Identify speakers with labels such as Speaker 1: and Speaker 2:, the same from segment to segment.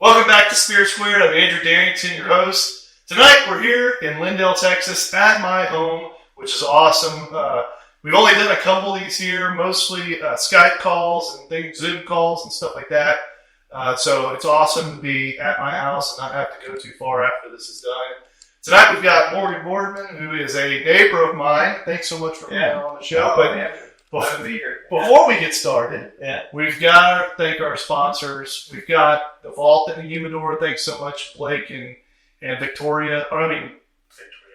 Speaker 1: Welcome back to Spirit Squared. I'm Andrew Darrington, your host. Tonight we're here in Lindale, Texas, at my home, which is awesome. We've only done a couple of these here, mostly Skype calls and things, Zoom calls and stuff like that. So it's awesome to be at my house and not have to go too far after this is done. Tonight we've got Morgan Boardman, who is a neighbor of mine. Thanks so much for being on the show. Before we get started, we've got to thank our sponsors. We've got the Vault in the Humidor. Thanks so much, Blake and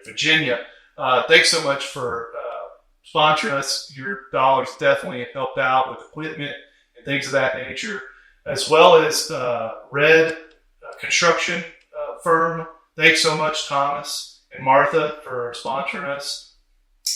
Speaker 1: Virginia. Thanks so much for sponsoring us. Your dollars definitely have helped out with equipment and things of that nature, as well as Red Construction Firm. Thanks so much, Thomas and Martha, for sponsoring us.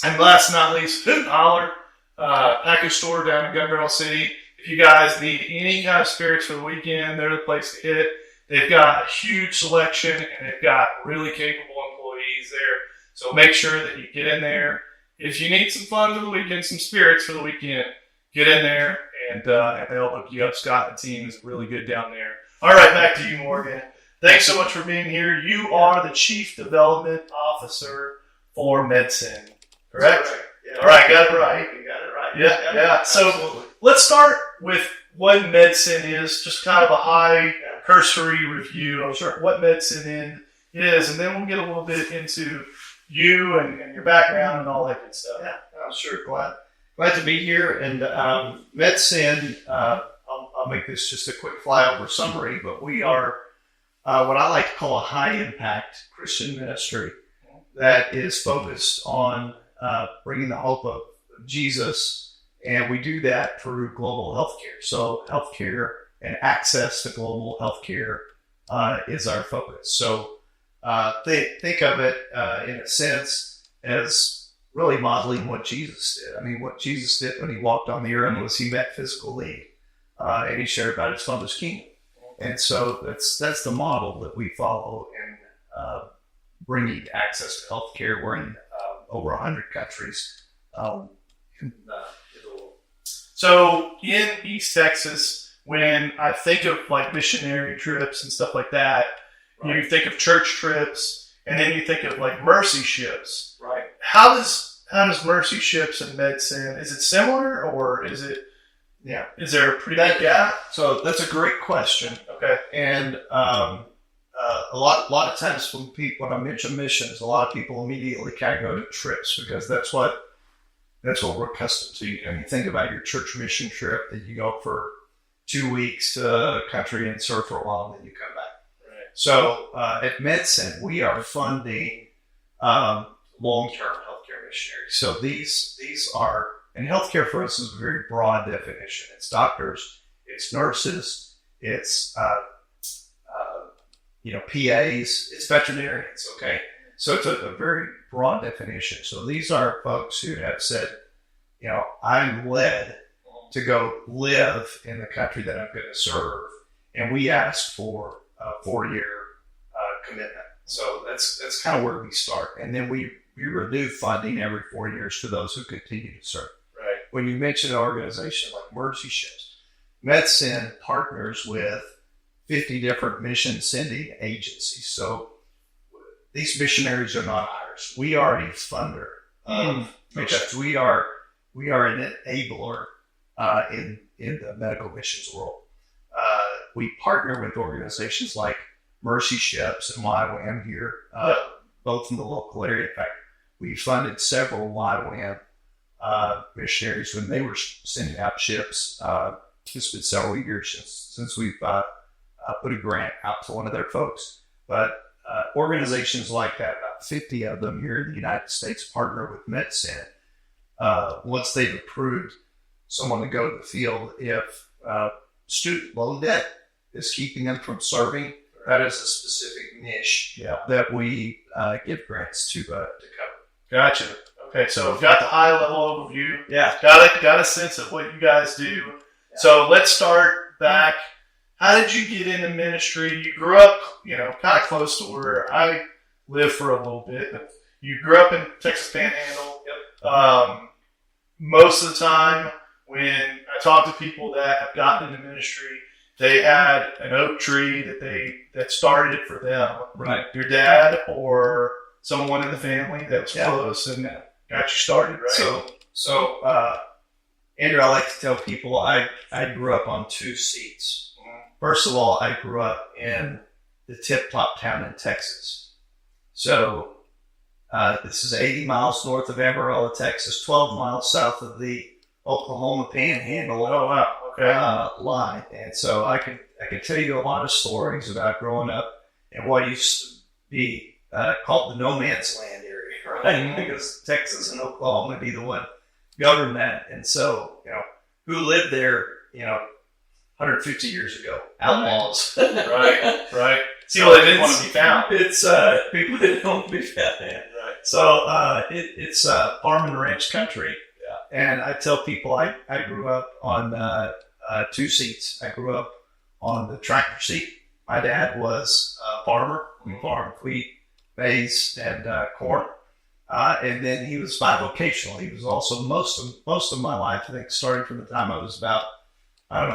Speaker 1: And last but not least, Hoot and Holler. Package store down in Gun Barrel City. If you guys need any kind of spirits for the weekend, they're the place to hit. They've got a huge selection and they've got really capable employees there. So make sure that you get in there. If you need some fun for the weekend, some spirits for the weekend, get in there and they'll hook you up. Scott and the team is really good down there. All right, back to you, Morgan. Thanks so much for being here. You are the Chief Development Officer for Medsend, correct?
Speaker 2: Yeah.
Speaker 1: All right, got it right.
Speaker 2: You got it right.
Speaker 1: Yeah. So
Speaker 2: absolutely.
Speaker 1: Let's start with what Medsend is, just kind of a high cursory review of what Medsend is, and then we'll get a little bit into you and your background and all that good stuff.
Speaker 2: Yeah, I'm sure. Glad to be here. And Medsend, I'll make this just a quick flyover summary, but we are what I like to call a high-impact Christian ministry that is focused on bringing the hope of Jesus, and we do that through global healthcare. So healthcare and access to global healthcare is our focus. So think of it in a sense as really modeling what Jesus did. I mean, what Jesus did when he walked on the earth was he met physical need, and he shared about his Father's kingdom. And so that's the model that we follow in bringing access to healthcare. We're in over 100 countries.
Speaker 1: So in East Texas, when I think of like missionary trips and stuff like that, you think of church trips, and then you think of like mercy ships.
Speaker 2: Right.
Speaker 1: How does mercy ships and Medsend, is it similar or is it?
Speaker 2: Yeah.
Speaker 1: Is there a pretty big gap?
Speaker 2: So that's a great question.
Speaker 1: Okay.
Speaker 2: And a lot of times when I mention missions, a lot of people immediately kind of go to trips because that's what we're accustomed to. I mean, think about your church mission trip that you go for 2 weeks to a country and serve for a while, and then you come back.
Speaker 1: Right.
Speaker 2: So at Medsend, we are funding long-term healthcare missionaries. So these are, and healthcare for us is a very broad definition. It's doctors, it's nurses, it's PAs, it's veterinarians. Okay. So it's a very broad definition. So these are folks who have said, I'm led to go live in the country that I'm going to serve. And we ask for a 4-year commitment. So that's kind of where we start. And then we renew funding every 4 years to those who continue to serve.
Speaker 1: Right.
Speaker 2: When you mention an organization like Mercy Ships, Medsend partners with 50 different mission sending agencies. So these missionaries are not ours. We are a funder of missions. We are an enabler in the medical missions world. We partner with organizations like Mercy Ships and YWAM here, both in the local area. In fact, we funded several YWAM missionaries when they were sending out ships. It's been several years since we've put a grant out to one of their folks. But organizations like that, about 50 of them here in the United States, partner with Medsend. Once they've approved someone to go to the field, if student loan debt is keeping them from serving, that is a specific niche that we give grants to cover.
Speaker 1: Gotcha. Okay, so we've got the high level overview.
Speaker 2: Yeah.
Speaker 1: Got a sense of what you guys do. Yeah. So let's start back. How did you get into ministry? You grew up, kind of close to where I lived for a little bit. But you grew up in Texas Panhandle. Yep. Most of the time when I talk to people that have gotten into ministry, they had an oak tree that started it for them.
Speaker 2: Right.
Speaker 1: Your dad or someone in the family that was close and got you started, right?
Speaker 2: So, Andrew, I like to tell people I grew up on two seats. First of all, I grew up in the tip-top town in Texas. So, this is 80 miles north of Amarillo, Texas, 12 miles south of the Oklahoma Panhandle.
Speaker 1: Oh, wow. Okay.
Speaker 2: Line. And so I can tell you a lot of stories about growing up in what used to be called the no man's land area, right? Because Texas and Oklahoma would be the one govern that. And so, who lived there, 150 years ago? Outlaws.
Speaker 1: Right. People that didn't want to be found.
Speaker 2: It's people that didn't want to be found. Right. So it's farm and ranch country. Yeah. And I tell people I grew up on two seats. I grew up on the tractor seat. My dad was a farmer. We farmed wheat, maize, and corn. And then he was bivocational. He was also most of my life, I think, starting from the time I was about,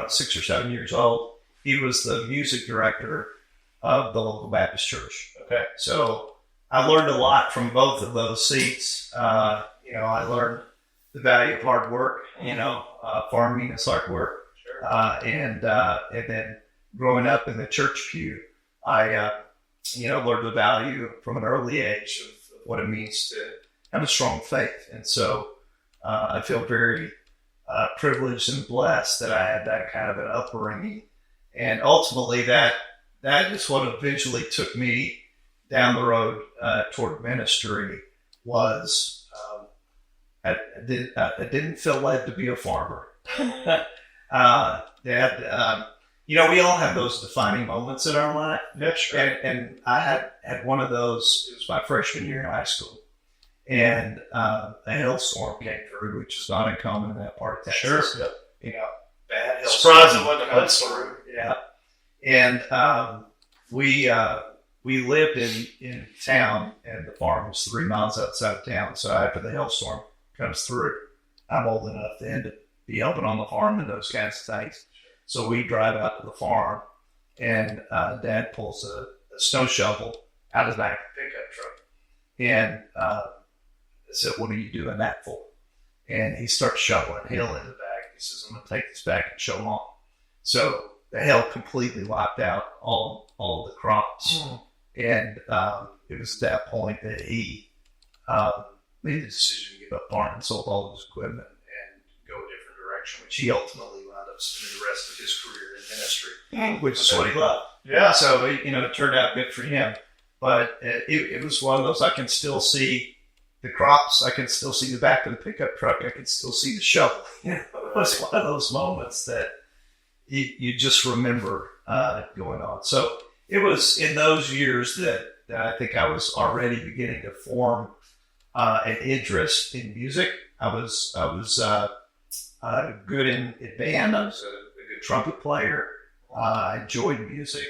Speaker 2: 6 or 7 years old. He was the music director of the local Baptist church.
Speaker 1: Okay.
Speaker 2: So I learned a lot from both of those seats. I learned the value of hard work. Farming is hard work.
Speaker 1: Sure.
Speaker 2: And then growing up in the church pew, I learned the value from an early age of what it means to have a strong faith. And so I feel very privileged and blessed that I had that kind of an upbringing. And ultimately that is what eventually took me down the road toward ministry was I didn't feel led to be a farmer. We all have those defining moments in our life.
Speaker 1: Yeah, sure.
Speaker 2: And I had one of those. It was my freshman year in high school. And a hailstorm came through, which is not uncommon in that part of Texas.
Speaker 1: Sure. Yep.
Speaker 2: Bad hailstorm.
Speaker 1: Surprising wasn't a through.
Speaker 2: Yeah. And we lived in town, and the farm was 3 miles outside of town. So after the hailstorm comes through, I'm old enough then to be helping on the farm and those kinds of things. So we drive out to the farm, and Dad pulls a snow shovel out of the back of the pickup truck. And I said, "What are you doing that for?" And he starts shoveling hail in the back. He says, "I'm going to take this back and show mom." So the hail completely wiped out all of the crops. And it was at that point that he made the decision to give up farming, sold all of his equipment, and go a different direction, which he ultimately wound up spending the rest of his career in ministry, which is what he loved.
Speaker 1: Yeah.
Speaker 2: So, it turned out good for him. But it was one of those, I can still see the crops. I can still see the back of the pickup truck. I can still see the shovel. It was one of those moments that you just remember going on. So it was in those years that I think I was already beginning to form an interest in music. I was good in band. I was a good trumpet player. I enjoyed music.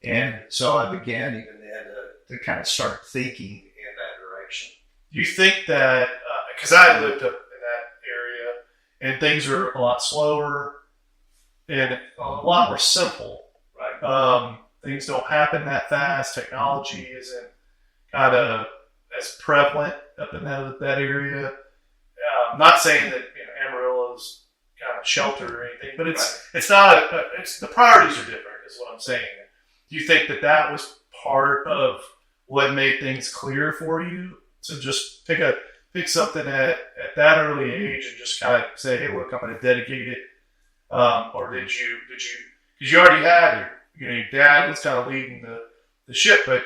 Speaker 2: And so I began even then to kind of start thinking in that direction.
Speaker 1: Do you think that, because I lived up in that area, and things are a lot slower and a lot more simple, right? Things don't happen that fast. Technology isn't kind of as prevalent up in that area. Not saying that Amarillo's kind of sheltered or anything, but it's not. It's the priorities are different, is what I'm saying. Do you think that was part of what made things clear for you to just pick something at that early age and just kind of say, "Hey, look, I'm going to dedicate it," or did you? Because you already had your dad was kind of leading the ship, but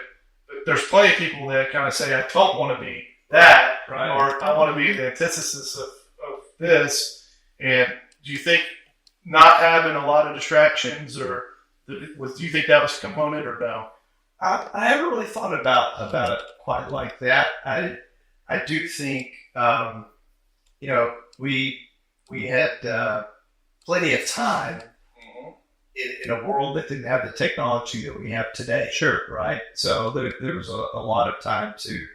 Speaker 1: there's plenty of people that kind of say, "I don't want to be that,"
Speaker 2: right?
Speaker 1: Or "I want to be the antithesis of this." And do you think not having a lot of distractions, or do you think that was a component, or no?
Speaker 2: I haven't really thought about it quite like that. I do think we had plenty of time in a world that didn't have the technology that we have today.
Speaker 1: Sure,
Speaker 2: right. So there was a lot of time to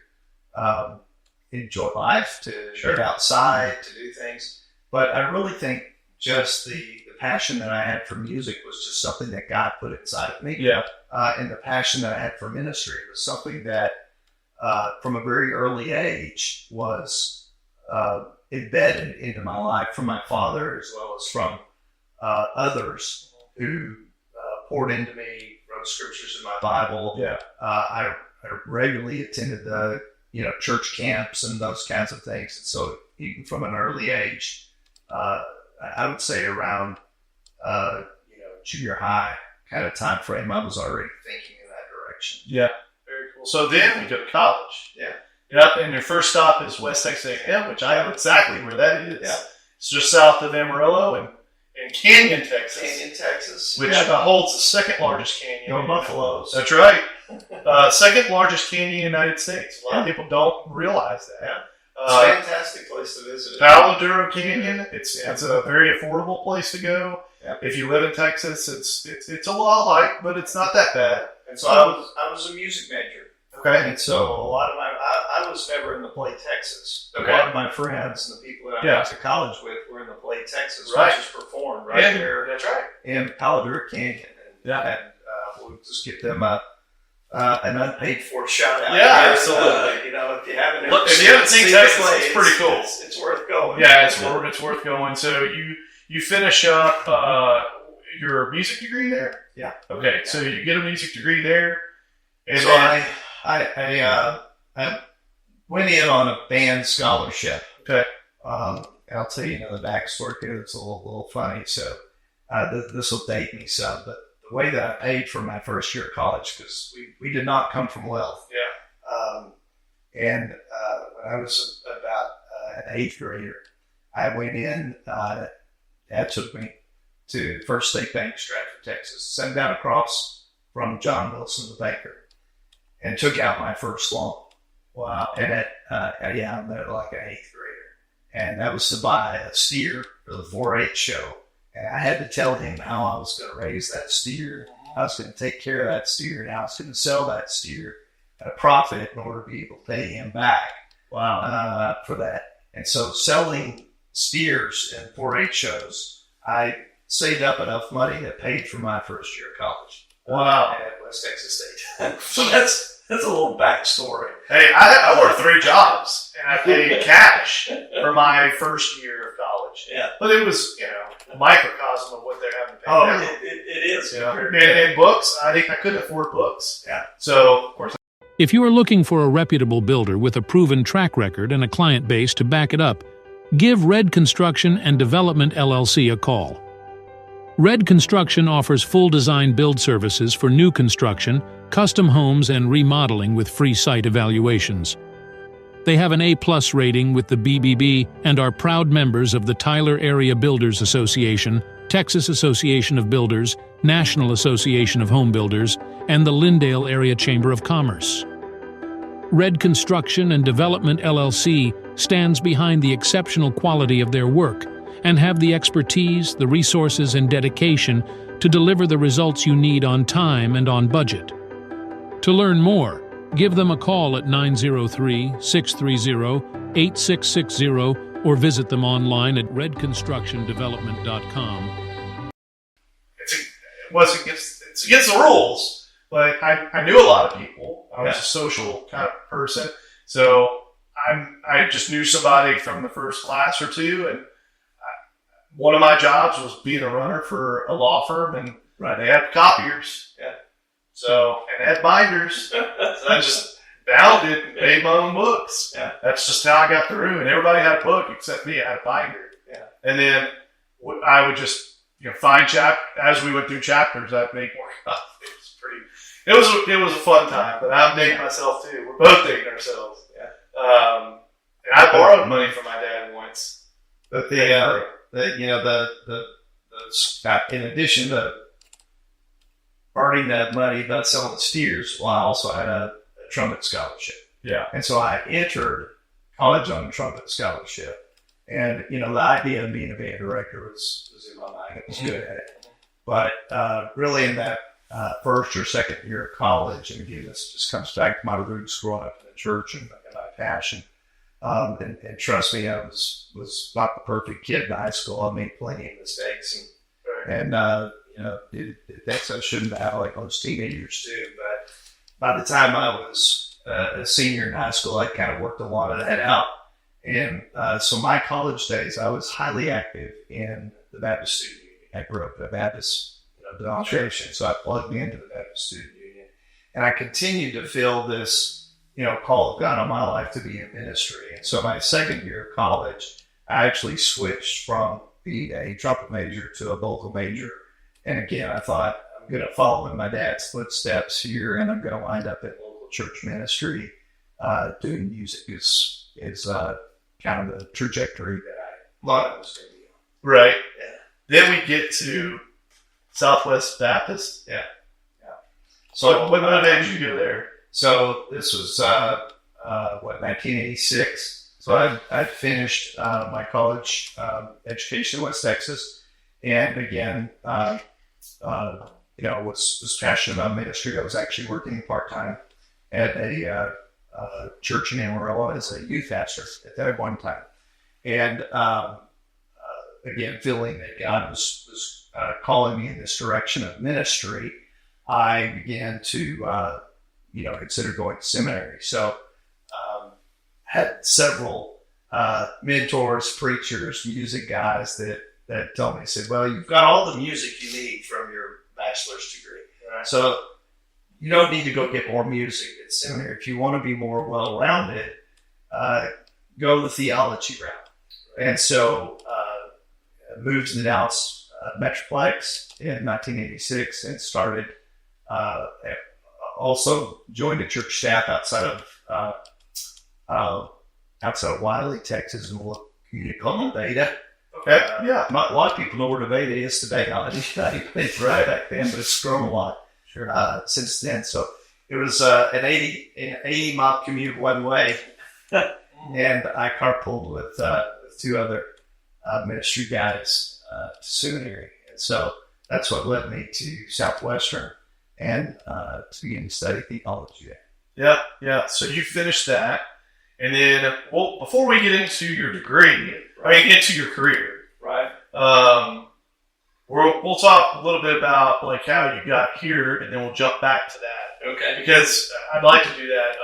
Speaker 2: enjoy life, to get outside, to do things. But I really think just the passion that I had for music was just something that God put inside of me.
Speaker 1: Yeah.
Speaker 2: And the passion that I had for ministry was something that from a very early age was embedded into my life from my father as well as from others who poured into me, wrote scriptures in my Bible.
Speaker 1: Yeah.
Speaker 2: I regularly attended the church camps and those kinds of things. And so even from an early age, I would say around junior high kind of time frame, I was already thinking in that direction.
Speaker 1: Yeah. Very cool. So then you go to college.
Speaker 2: Yeah.
Speaker 1: Yep. And your first stop is West Texas A&M, which I know exactly where that is.
Speaker 2: Yeah.
Speaker 1: It's just south of Amarillo and in Canyon, Texas. Which holds the second largest canyon.
Speaker 2: No buffaloes.
Speaker 1: That's right. Second largest canyon in the United States. A lot of people don't realize that.
Speaker 2: Yeah. It's a fantastic place to visit.
Speaker 1: Palo Duro Canyon. It's a very affordable place to go.
Speaker 2: Yeah.
Speaker 1: If you live in Texas, it's a lot like, but it's not that bad.
Speaker 2: And so I was a music major.
Speaker 1: Okay.
Speaker 2: And so a lot of I was never in the Play Texas.
Speaker 1: Okay.
Speaker 2: A lot of my friends and the people that I went to college with were in the Play Texas,
Speaker 1: Right.
Speaker 2: which is performed right there.
Speaker 1: That's right.
Speaker 2: In Palo Duro Canyon. And we'll just give them an unpaid for shout out.
Speaker 1: Yeah, absolutely.
Speaker 2: If you haven't
Speaker 1: seen Texas, it's pretty cool.
Speaker 2: It's worth going.
Speaker 1: Yeah, it's worth going. So you finish up your music degree there?
Speaker 2: Yeah.
Speaker 1: Okay, so you get a music degree there. And
Speaker 2: so
Speaker 1: then,
Speaker 2: I went in on a band scholarship.
Speaker 1: Okay.
Speaker 2: I'll tell you the backstory here. It's a little funny. So this will date me some, but the way that I paid for my first year of college, because we did not come from wealth.
Speaker 1: Yeah.
Speaker 2: And when I was about an eighth grader, I went in. Dad took me to First State Bank, Stratford, Texas, sent down across from John Wilson, the banker, and took out my first loan.
Speaker 1: Wow.
Speaker 2: And I'm there like an eighth grader. And that was to buy a steer for the 4-H show. And I had to tell him how I was going to raise that steer. I was going to take care of that steer, and I was going to sell that steer at a profit in order to be able to pay him back.
Speaker 1: Wow.
Speaker 2: For that. And so selling steers and 4-H shows, I saved up enough money that paid for my first year of college.
Speaker 1: Wow.
Speaker 2: At West Texas State. So that's a little backstory.
Speaker 1: Hey, I worked 3 jobs, and I paid cash for my first year of college.
Speaker 2: Yeah.
Speaker 1: But it was, a microcosm of what they're having to pay now.
Speaker 2: It is.
Speaker 1: And books, I think I couldn't afford books.
Speaker 2: Yeah.
Speaker 1: So, of course.
Speaker 3: If you are looking for a reputable builder with a proven track record and a client base to back it up, give Red Construction and Development LLC a call. Red Construction offers full design build services for new construction, custom homes, and remodeling with free site evaluations. They have an A+ rating with the BBB and are proud members of the Tyler Area Builders Association, Texas Association of Builders, National Association of Home Builders, and the Lindale Area Chamber of Commerce. Red Construction and Development LLC stands behind the exceptional quality of their work and have the expertise, the resources, and dedication to deliver the results you need on time and on budget. To learn more, give them a call at 903-630-8660 or visit them online at redconstructiondevelopment.com.
Speaker 1: It's against the rules, but I knew a lot of people. I was a social kind of person. So I just knew somebody from the first class or two, and one of my jobs was being a runner for a law firm, and they had copiers.
Speaker 2: Yeah.
Speaker 1: So, and they had binders. So I just bound it and made my own books.
Speaker 2: Yeah.
Speaker 1: That's just how I got through, and everybody had a book except me. I had a binder.
Speaker 2: Yeah.
Speaker 1: And then I would just find as we went through chapters, I'd make more copies. It was a fun time, but I'm dating myself too. We're both dating ourselves.
Speaker 2: Yeah.
Speaker 1: And I borrowed money from my dad once.
Speaker 2: But in addition to earning that money about selling steers, I also had a trumpet scholarship.
Speaker 1: Yeah.
Speaker 2: And so I entered college on a trumpet scholarship. And, the idea of being a band director was in my mind. I was good at it. But really in that first or second year of college, and again, this just comes back to my roots growing up in the church and my passion. And trust me, I was not the perfect kid in high school. I made plenty of mistakes and And, that's I shouldn't have like those teenagers too. But by the time I was a senior in high school, I kind of worked a lot of that out. And so my college days, I was highly active in the Baptist Student Union. I grew up in a Baptist denomination, so I plugged into the Baptist Student Union. And I continued to feel this, call of God on my life to be in ministry. And so my second year of college, I actually switched from being a trumpet major to a vocal major. And again, I thought, I'm going to follow in my dad's footsteps here, and I'm going to wind up in local church ministry. Doing music is kind of the trajectory that I thought I was going to be on.
Speaker 1: Right. Yeah. Then we get to Southwest Baptist.
Speaker 2: Yeah.
Speaker 1: So what motivated you to go there?
Speaker 2: So this was 1986. So I'd finished my college education in West Texas, and again, was passionate about ministry. I was actually working part-time at a church in Amarillo as a youth pastor at that one time. And again, feeling that God was calling me in this direction of ministry, I began to, consider going to seminary. So had several mentors, preachers, music guys that told me, said, well, you've got all the music you need from your bachelor's degree. Right. So you don't need to go get more music at seminary. If you want to be more well-rounded, go the theology route. And so I moved to the Dallas Metroplex in 1986 and started, also joined a church staff outside of Wiley, Texas, in a little community called Nevada.
Speaker 1: Okay.
Speaker 2: A lot of people know where Nevada is today. I didn't think right back then, but it's grown a lot since then. So it was an 80-mile commute one way, and I carpooled with two other ministry guys to seminary. And so that's what led me to Southwestern and to begin to study theology there.
Speaker 1: Yeah. So you finished that. And then, before we get into your degree, into your career,
Speaker 2: right?
Speaker 1: We'll talk a little bit about like how you got here, and then we'll jump back to that.
Speaker 2: Okay.
Speaker 1: Because I'd like to do that.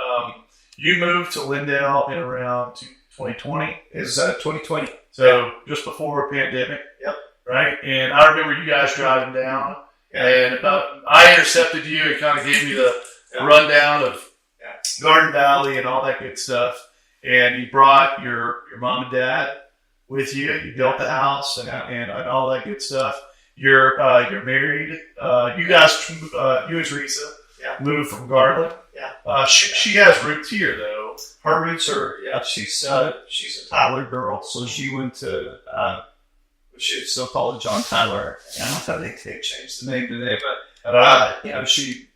Speaker 1: You moved to Lindale in around 2020.
Speaker 2: It's 2020.
Speaker 1: So just before a pandemic.
Speaker 2: Yep.
Speaker 1: Right. And I remember you guys driving down, and I intercepted you and kind of gave me the rundown of Garden Valley and all that good stuff. And you brought your mom and dad with you. You built the house and all that good stuff. You're married. You guys, you and Teresa, moved from Garland.
Speaker 2: Yeah.
Speaker 1: She has roots here though.
Speaker 2: Her roots are she's a Tyler girl, so she went to she still called it John Tyler. I don't think they changed the name today, but she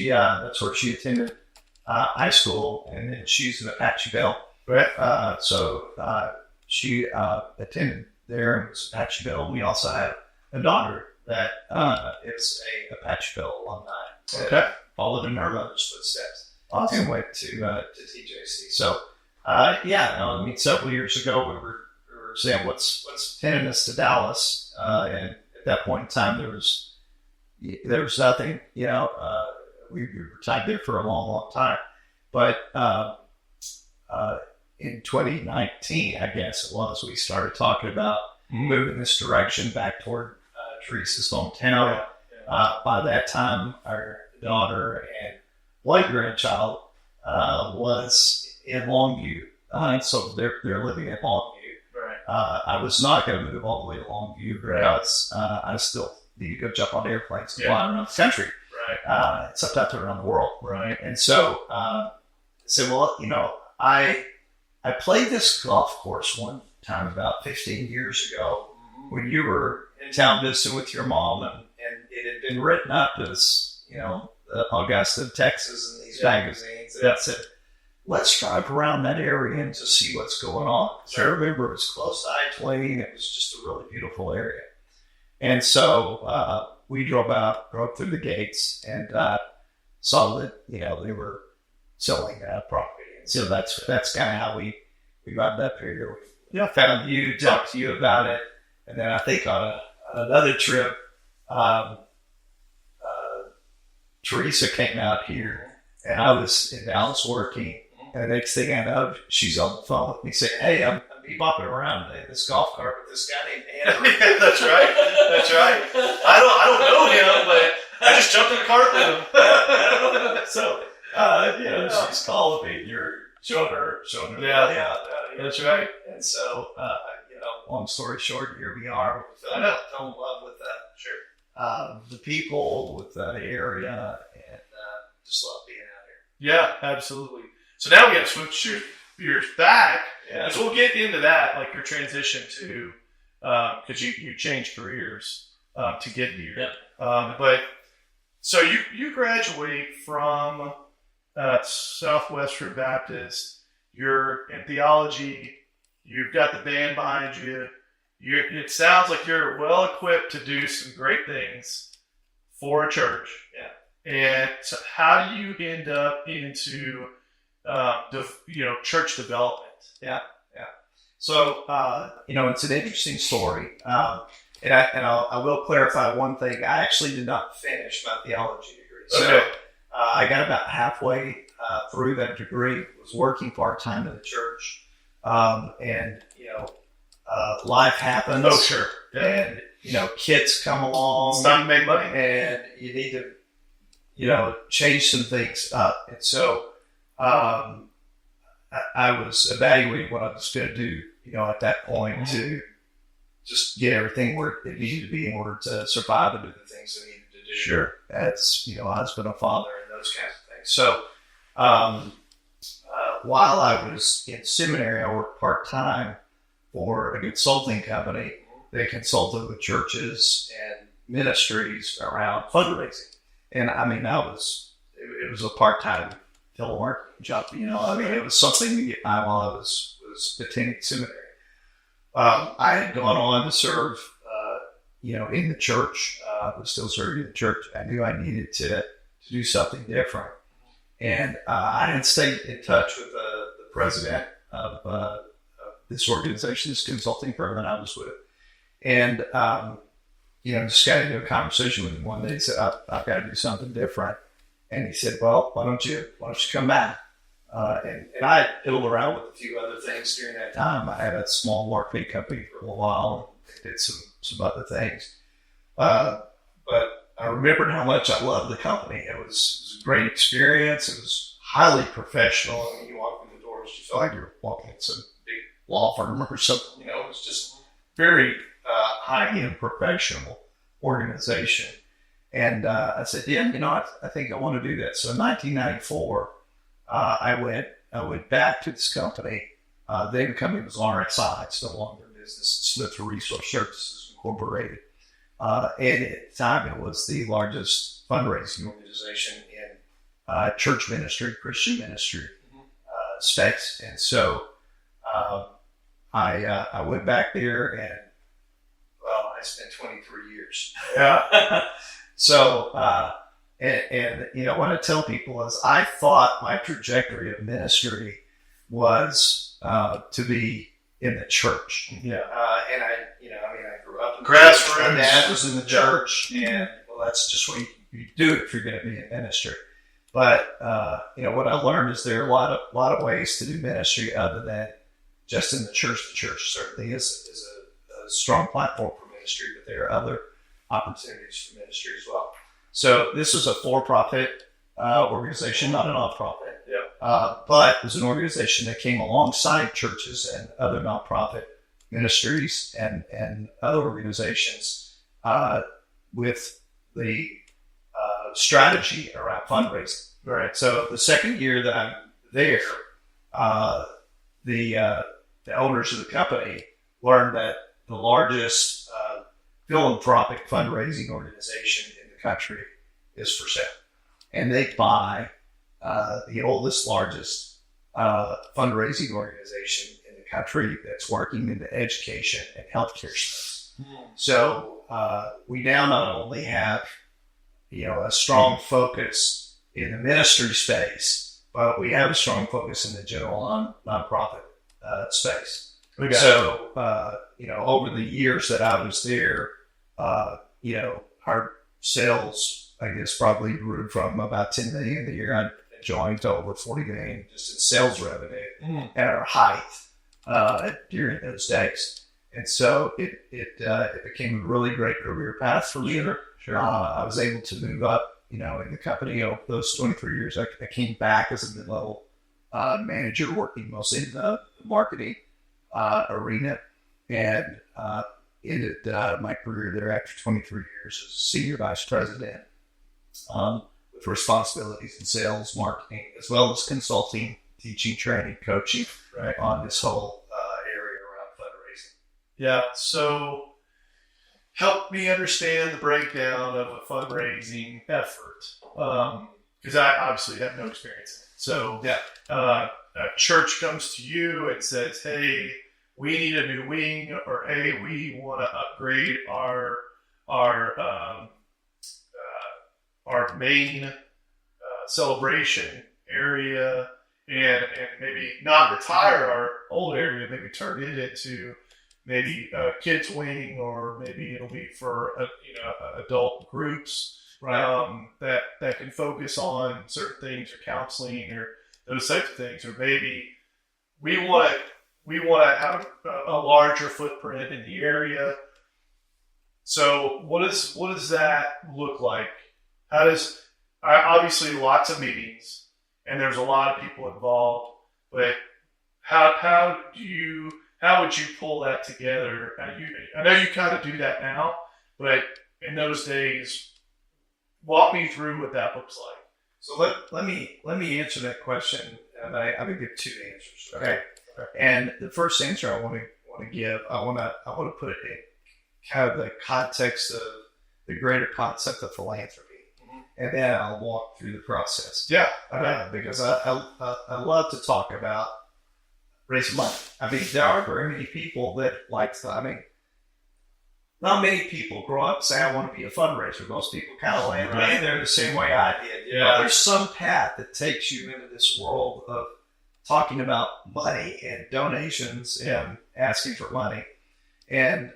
Speaker 2: that's where she attended high school, and then she's in Apache Bell.
Speaker 1: Right.
Speaker 2: So she attended there and was Apache Bell. We also have a daughter that is a Apache Bell alumni.
Speaker 1: Okay.
Speaker 2: Followed in her mother's footsteps.
Speaker 1: Awesome.
Speaker 2: And went to TJC. So several years ago we were saying what's pinning us to Dallas, and at that point in time there was nothing. We were tied there for a long time, but in 2019, I guess it was, we started talking about moving this direction back toward Teresa's hometown. By that time, our daughter and white grandchild was in Longview, so they're living in Longview.
Speaker 1: Right.
Speaker 2: I was not going to move all the way to Longview because I still need to go jump on airplanes and fly around the country.
Speaker 1: Right.
Speaker 2: Sometimes around the world.
Speaker 1: Right.
Speaker 2: And so I said, well, I played this golf course one time about 15 years ago when you were in town visiting with your mom, and it had been written up as, Augusta, Texas, and these magazines. And I said, let's drive around that area and just see what's going on. So I remember it was close to I-20, and it was just a really beautiful area. And so we drove up through the gates and saw that, they were selling property. And so that's kind of how we got up here. We found you, talked to you about it. And then I think on another trip, um, Teresa came out here, and I was in Dallas working. And the next thing I know, she's on the phone with me saying, "Hey, I'm bopping around in this golf cart with this guy named Andrew."
Speaker 1: That's right. That's right. I don't know him, but I just jumped in the cart with him.
Speaker 2: So, she's calling me. You're showing her.
Speaker 1: Yeah. That's right.
Speaker 2: And so, long story short, here we are.
Speaker 1: I know.
Speaker 2: Fell in love with
Speaker 1: Sure.
Speaker 2: the people, with the area, and just love being out here.
Speaker 1: Yeah, absolutely. So now we got to switch yours back.
Speaker 2: Yeah.
Speaker 1: So we'll get into that, like your transition to, because you changed careers to get here.
Speaker 2: Yeah.
Speaker 1: But so you graduate from Southwestern Baptist. You're in theology. You've got the band behind you. It sounds like you're well equipped to do some great things for a church.
Speaker 2: Yeah.
Speaker 1: And so how do you end up into church development?
Speaker 2: Yeah. So, it's an interesting story. And I will clarify one thing. I actually did not finish my theology degree. So
Speaker 1: Okay.
Speaker 2: I got about halfway through that degree, was working part-time in the church. Life happens.
Speaker 1: Oh, sure. Yeah.
Speaker 2: And, kids come along.
Speaker 1: It's time to make money.
Speaker 2: And you need to, change some things up. And so I was evaluating what I was going to do, at that point to just get everything where it needed to be in order to survive and do the things I needed to do.
Speaker 1: Sure.
Speaker 2: As, husband and father and those kinds of things. So while I was in seminary, I worked part-time for a consulting company. They consulted with churches and ministries around fundraising. And it was a part-time telemarketing job. It was something to get by while I was attending seminary. I had gone on to serve, in the church. I was still serving the church. I knew I needed to do something different. And I had stayed in touch with the president of this organization, this consulting firm that I was with. And, just got into a conversation with him one day. He said, I've got to do something different. And he said, well, why don't you come back? And I fiddled around with a few other things during that time. I had a small marketing company for a little while, did some other things. But I remembered how much I loved the company. It was a great experience. It was highly professional. You walk in the doors, you feel like you're walking in some big law firm or something. It was just very high-end professional organization. And I said, I think I want to do that. So in 1994, I went back to this company. The company was RSI. It's no longer in business. It's Smith Resource Services Incorporated. And at the time, it was the largest fundraising organization in church ministry, Christian ministry space. And so I went back there, and I spent 23 years. So, what I tell people is I thought my trajectory of ministry was to be in the church.
Speaker 1: Yeah.
Speaker 2: And I grew up in
Speaker 1: grassroots.
Speaker 2: My dad was in the church, and that's just what you do if you're going to be in ministry. But what I learned is there are a lot of ways to do ministry other than just in the church. The church certainly is a strong platform for ministry, but there are other opportunities for ministry as well. So this was a for-profit organization, not a nonprofit.
Speaker 1: Yeah.
Speaker 2: But it was an organization that came alongside churches and other nonprofit ministries and other organizations with the strategy around fundraising.
Speaker 1: Right.
Speaker 2: So the second year that I'm there, the owners of the company learned that the largest philanthropic fundraising organization in the country is for sale. And they buy the oldest, largest fundraising organization in the country that's working in the education and healthcare space. So we now not only have a strong focus in the ministry space, but we have a strong focus in the general nonprofit space. So, over the years that I was there, our sales, I guess, probably grew from about 10 million a year I joined to over 40 million just in sales revenue at our height during those days. And so it became a really great career path for me.
Speaker 1: Sure.
Speaker 2: I was able to move up, in the company over those 23 years. I came back as a mid-level manager working mostly in the marketing arena, and ended my career there after 23 years as senior vice president with responsibilities in sales, marketing, as well as consulting, teaching, training, coaching on this whole area around fundraising.
Speaker 1: Yeah, so help me understand the breakdown of a fundraising effort, because I obviously have no experience in it. So a church comes to you and says, hey, we need a new wing, or hey, we want to upgrade our main celebration area, and maybe not retire our old area, maybe turn it into maybe a kids wing, or maybe it'll be for adult groups, right? That can focus on certain things, or counseling, or those types of things, or maybe we want to have a larger footprint in the area. So what does that look like? Obviously lots of meetings, and there's a lot of people involved, but how would you pull that together? I know you kind of do that now, but in those days, walk me through what that looks like.
Speaker 2: So let me answer that question, and I'm gonna give two answers. Okay. And the first answer I want to give, I want to put it in kind of the context of the greater concept of philanthropy, and then I'll walk through the process.
Speaker 1: Yeah.
Speaker 2: Because I love to talk about raising money. I mean, there aren't very many people that like that. I mean, not many people grow up and say, I want to be a fundraiser. Most people kind of land right there the same way I did.
Speaker 1: Yeah.
Speaker 2: There's some path that takes you into this world of talking about money and donations and asking for money. And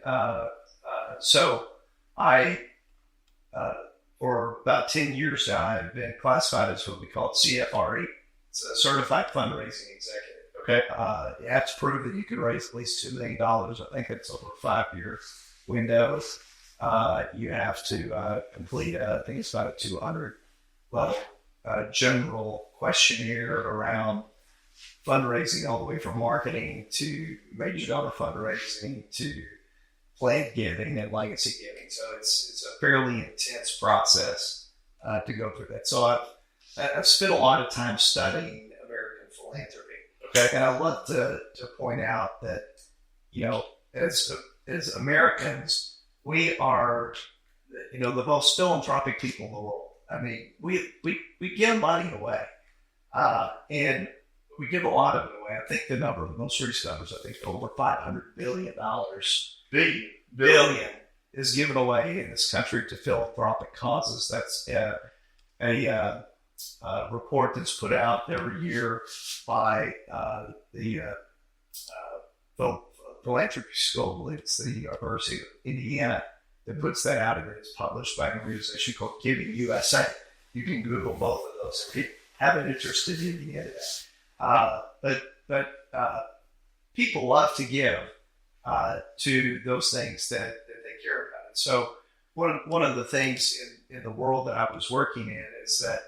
Speaker 2: so I, for about 10 years now, I've been classified as what we call CFRE. It's a Certified Fundraising Executive.
Speaker 1: Okay.
Speaker 2: You have to prove that you can raise at least $2 million. I think it's over a 5-year window. You have to complete, I think it's about a 200 level general questionnaire around fundraising, all the way from marketing to major donor fundraising to planned giving and legacy giving. So it's a fairly intense process to go through that. So I've spent a lot of time studying American philanthropy.
Speaker 1: Okay.
Speaker 2: And I love to point out that, as Americans, we are, the most philanthropic people in the world. I mean, we give money away, and we give a lot of it away. I think the most recent numbers, I think over $500 billion. Billion is given away in this country to philanthropic causes. That's a report that's put out every year by the Philanthropy School. I believe it's the University of Indiana that puts that out, and it's published by an organization called Giving USA. You can Google both of those if you have an interest in Indiana. But people love to give to those things that they care about. And so one of the things in the world that I was working in is that,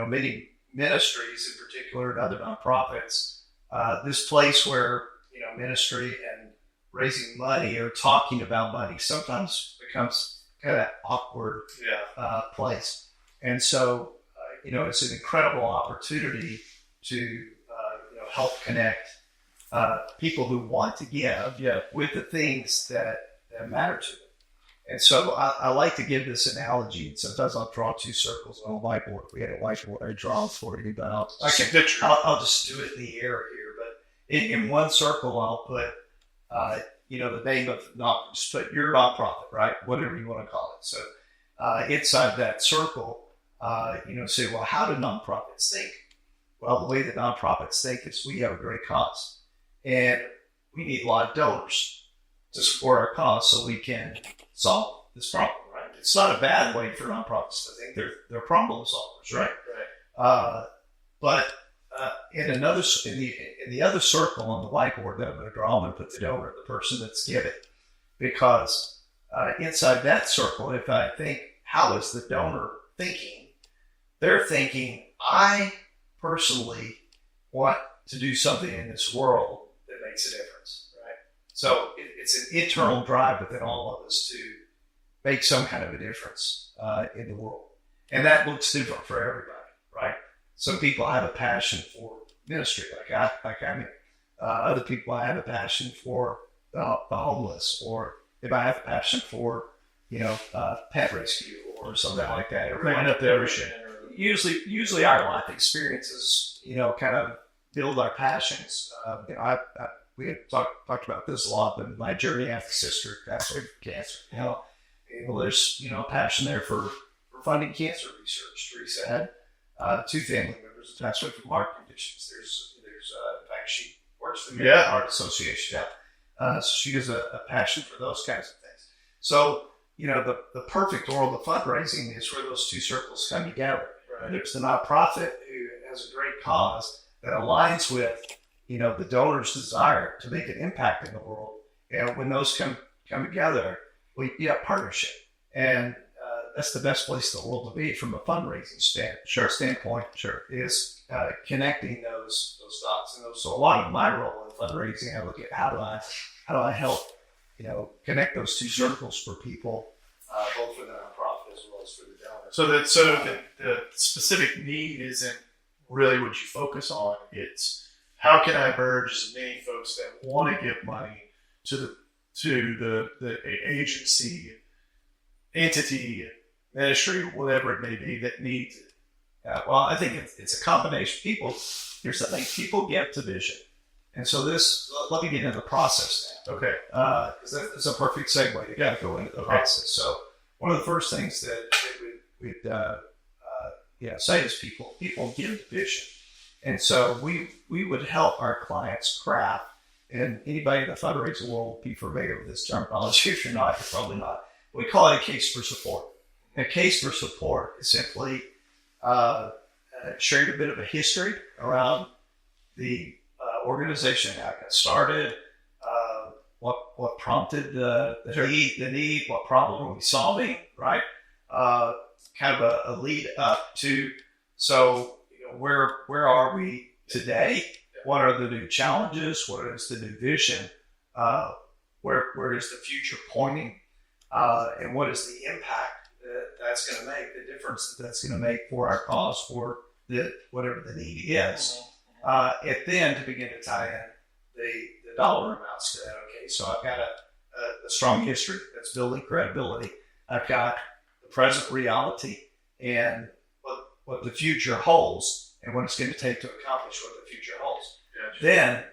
Speaker 2: many ministries in particular and other nonprofits, this place where, ministry and raising money or talking about money sometimes becomes kind of that awkward place. And so, it's an incredible opportunity to help connect people who want to give with the things that matter to them. And so I like to give this analogy. And sometimes I'll draw two circles on a whiteboard. If we had a whiteboard, I'd draw for you, but I'll just do it in the air here. But in one circle, I'll put, the name of just put your nonprofit, right? Whatever you want to call it. So inside that circle, say, well, how do nonprofits think? Well, the way that nonprofits think is we have a great cause, and we need a lot of donors to support our cause so we can solve this problem, right? it's not a bad way for nonprofits to think. They're problem solvers, right? But in the other circle on the whiteboard that I'm going to draw, I'm going to put the donor, the person that's giving, because inside that circle, if I think, how is the donor thinking? They're thinking, I personally want to do something in this world that makes a difference, right? So it's an internal drive within all of us to make some kind of a difference in the world. And that looks different for everybody, right? Some people have a passion for ministry, like I mean. Other people have a passion for the homeless, or if I have a passion for, pet rescue or something like that.
Speaker 1: Cleaning up the ocean.
Speaker 2: Usually our life experiences, kind of build our passions. We had talked about this a lot, but my journey after sister after cancer, there's passion there for funding cancer research. Teresa had 2 family members attached with heart conditions. There's in fact, she works for the American Heart Association. So she has a passion for those kinds of things. So the perfect world of fundraising is where those 2 circles come together. Right. There's the nonprofit who has a great cause that aligns with the donor's desire to make an impact in the world. And when those come together, we have partnership. And that's the best place in the world to be from a fundraising standpoint. Is connecting those dots. And so a lot of my role in fundraising, I look at how do I help connect those 2 circles for people, both for the nonprofit as well as for the donor.
Speaker 1: So the specific need isn't really what you focus on. It's how can I merge as many folks that want to give money to the agency, entity, ministry, whatever it may be that needs it. Well, I think it's a combination. Here's the thing: people get to vision, and so let me get into the process now.
Speaker 2: Okay,
Speaker 1: because that's a perfect segue. You got to go into the process. So one of the first things that we'd say is people give vision, and so we would help our clients craft. And anybody in the fundraising world will be familiar with this terminology. If you're not, you're probably not. We call it a case for support. A case for support is simply sharing a bit of a history around the organization, how it got started, what prompted the need, what problem are we solving, right? Kind of a lead up to, so where are we today? What are the new challenges? What is the new vision? Where is the future pointing? And what is the impact that's going to make, the difference that's going to make for our cause, for whatever the need is. And then to begin to tie in the dollar amounts to that. Okay, so I've got a strong history that's building credibility. I've got the present reality and what the future holds and what it's going to take to accomplish what the future holds. Gotcha. Then,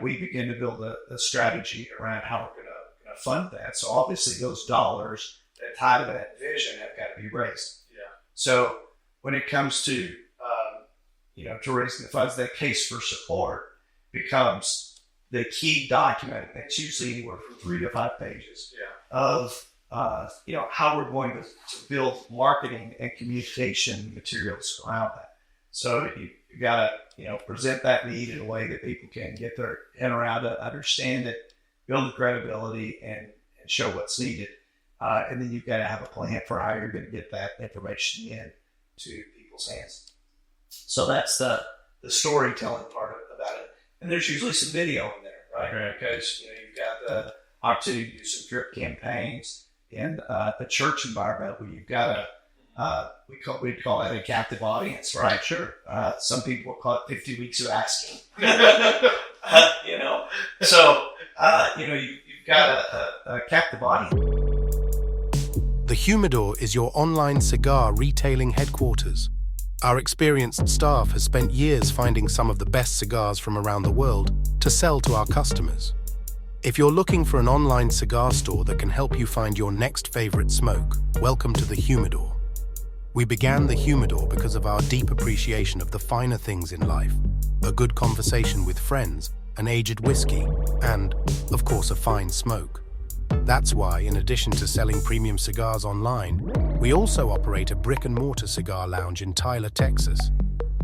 Speaker 1: we begin to build a strategy around how we're going to fund that. So obviously those dollars that tie to that vision have got to be raised. Yeah. So when it comes to raising the funds, that case for support becomes the key document. That's usually anywhere from 3 to 5 pages of how we're going to build marketing and communication materials around that. So you got to present that need in a way that people can get their head around to understand it, build the credibility, and show what's needed. And then you've got to have a plan for how you're going to get that information in to people's hands. So that's the storytelling part about it. And there's usually some video in there, right? Right. Because you've got the opportunity to do some drip campaigns in the church environment where you've got we'd call that a captive audience, right? Sure. Some people will call it 50 weeks of asking. So you've got a captive audience.
Speaker 4: The Humidor is your online cigar retailing headquarters. Our experienced staff has spent years finding some of the best cigars from around the world to sell to our customers. If you're looking for an online cigar store that can help you find your next favorite smoke, welcome to the Humidor. We began the Humidor because of our deep appreciation of the finer things in life, a good conversation with friends, an aged whiskey, and, of course, a fine smoke. That's why, in addition to selling premium cigars online, we also operate a brick-and-mortar cigar lounge in Tyler, Texas.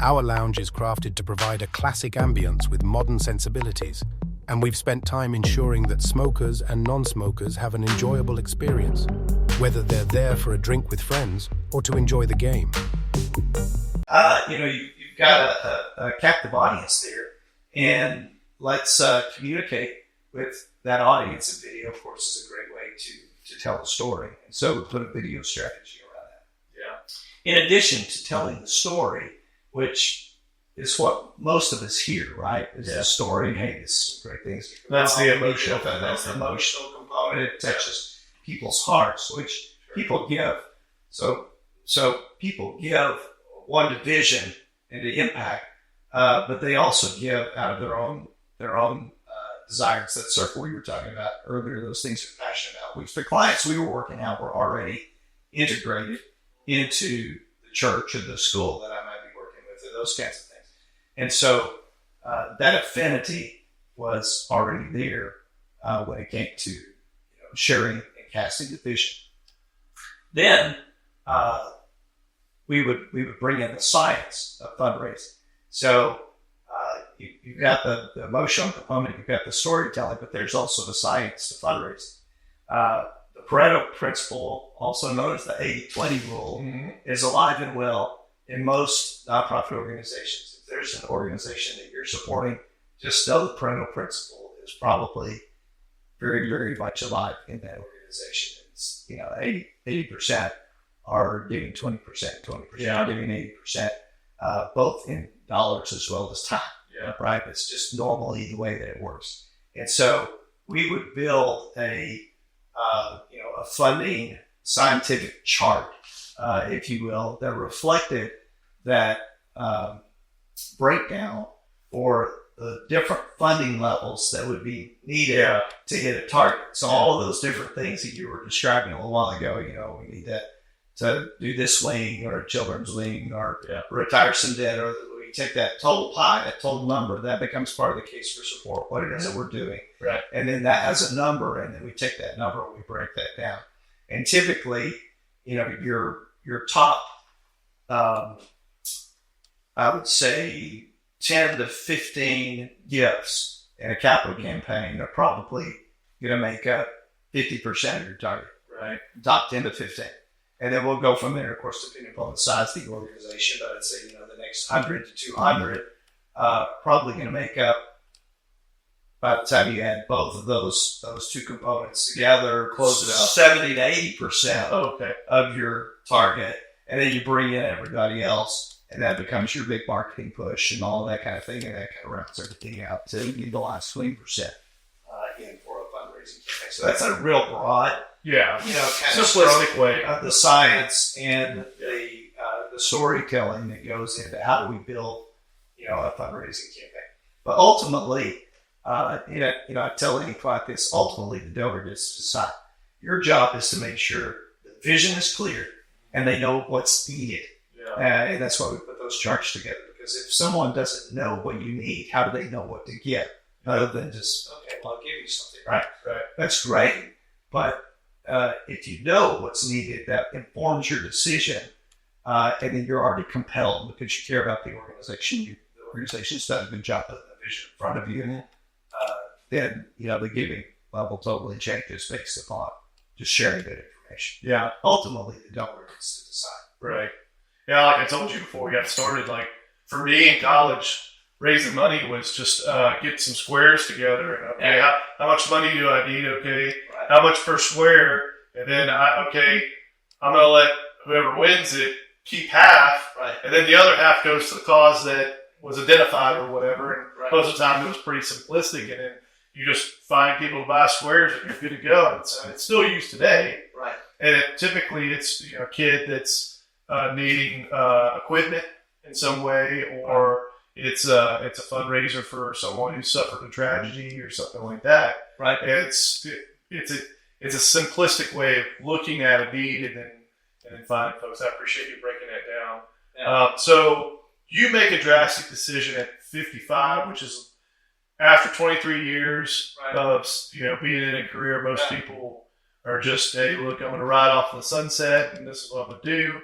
Speaker 4: Our lounge is crafted to provide a classic ambience with modern sensibilities, and we've spent time ensuring that smokers and non-smokers have an enjoyable experience, whether they're there for a drink with friends or to enjoy the game.
Speaker 2: You've got a captive audience there, and let's communicate with that audience. And video, of course, is a great way to tell the story. And so we put a video strategy around that. Yeah. In addition to telling the story, which is what most of us hear, right? Is the story. Hey, this is great things.
Speaker 1: That's the emotional.
Speaker 2: That's the emotional component. It touches people's hearts, which people give. So people give one to vision and to impact, but they also give out of their own desires. That circle we were talking about earlier, those things we're passionate about. The clients we were working out were already integrated into the church or the school that I might be working with, and those kinds of things. And so that affinity was already there when it came to sharing and casting the vision. Then we would bring in the science of fundraising. So you've got the emotional component, you've got the storytelling, but there's also the science to fundraising. The Pareto principle, also known as the 80-20 rule, is alive and well in most nonprofit organizations. If there's an organization that you're supporting, just know the Pareto principle is probably very, very much alive in that organization. It's 80% are giving 20%, 20% are giving 80%, both in dollars as well as time. Yeah. Right? It's just normally the way that it works. And so we would build a funding scientific chart, if you will, that reflected that breakdown for the different funding levels that would be needed to hit a target. So all of those different things that you were describing a little while ago, we need to do this wing or a children's wing or retire some debt, or we take that total pie, that total number, that becomes part of the case for support, what it is that we're doing. Right. And then that has a number, and then we take that number and we break that down. And typically, your top, I would say 10 to 15 gifts in a capital campaign are probably going to make up 50% of your target. Right. Top 10 to 15. And then we'll go from there, of course, depending upon the size of the organization. But I'd say, the next 100 to 200 probably going to make up, by the time you add both of those two components together, close to 70 to 80% of your target. And then you bring in everybody else, and that becomes your big marketing push and all that kind of thing. And that kind of rounds everything out to the last 20% in for a fundraising campaign. So that's a real broad, kind of simplistic way of the science and the storytelling that goes into how do we build, a fundraising campaign. But ultimately, I tell any client this, ultimately the donor gets to decide. Your job is to make sure the vision is clear and they know what's needed. And that's why we put those charts together, because if someone doesn't know what you need, how do they know what to get? Other than just, I'll give you something, right? That's great. But if you know what's needed, that informs your decision, and then you're already compelled because you care about the organization. The organization's done a good job putting the vision in front of you. Then, the giving level totally changes based upon just sharing that information. Yeah. Ultimately, the donor gets to decide.
Speaker 1: Right. Yeah, like I told you before we got started, like for me in college, raising money was just get some squares together. Okay, how much money do I need? Okay, how much per square? And then I'm going to let whoever wins it keep half, and then the other half goes to the cause that was identified or whatever. And most of the time it was pretty simplistic, and then you just find people to buy squares and you're good to go. It's still used today, right? And typically it's a kid that's needing equipment in some way, or it's a fundraiser for someone who suffered a tragedy or something like that. Right. And it's a simplistic way of looking at a need and then finding folks. I appreciate you breaking that down. Yeah. So you make a drastic decision at 55, which is after 23 years of being in a career. Most people or just, hey, look, I'm going to ride off the sunset and this is what I'm going to do.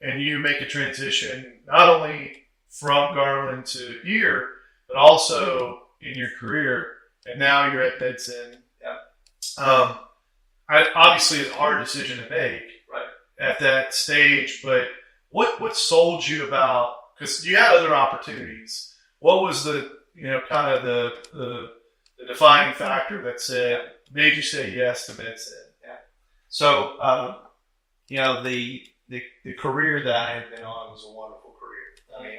Speaker 1: And you make a transition not only from Garland to here, but also in your career. And now you're at Medsend.
Speaker 2: Yeah.
Speaker 1: Obviously, it's a hard decision to make at that stage, but what sold you about, because you had other opportunities, what was the, kind of the defining factor that made you say yes to Medsend?
Speaker 2: Yeah. So, the career that I had been on was a wonderful career. I mean,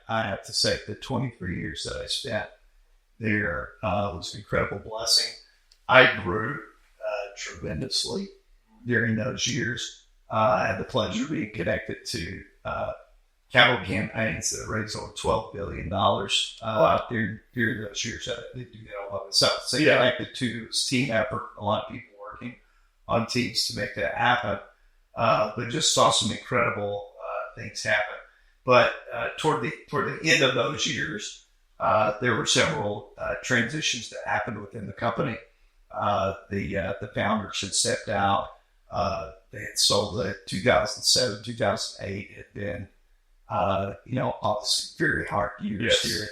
Speaker 2: I have to say the 23 years that I spent there was an incredible blessing. I grew tremendously during those years. I had the pleasure of being connected to capital campaigns that raised over $12 billion during those years. They do that all by themselves. So connected to this team effort, a lot of people working on teams to make that happen. But just saw some incredible things happen. But toward the end of those years, there were several transitions that happened within the company. The founders had stepped out. They had sold it 2007, 2008 had been, obviously very hard years here.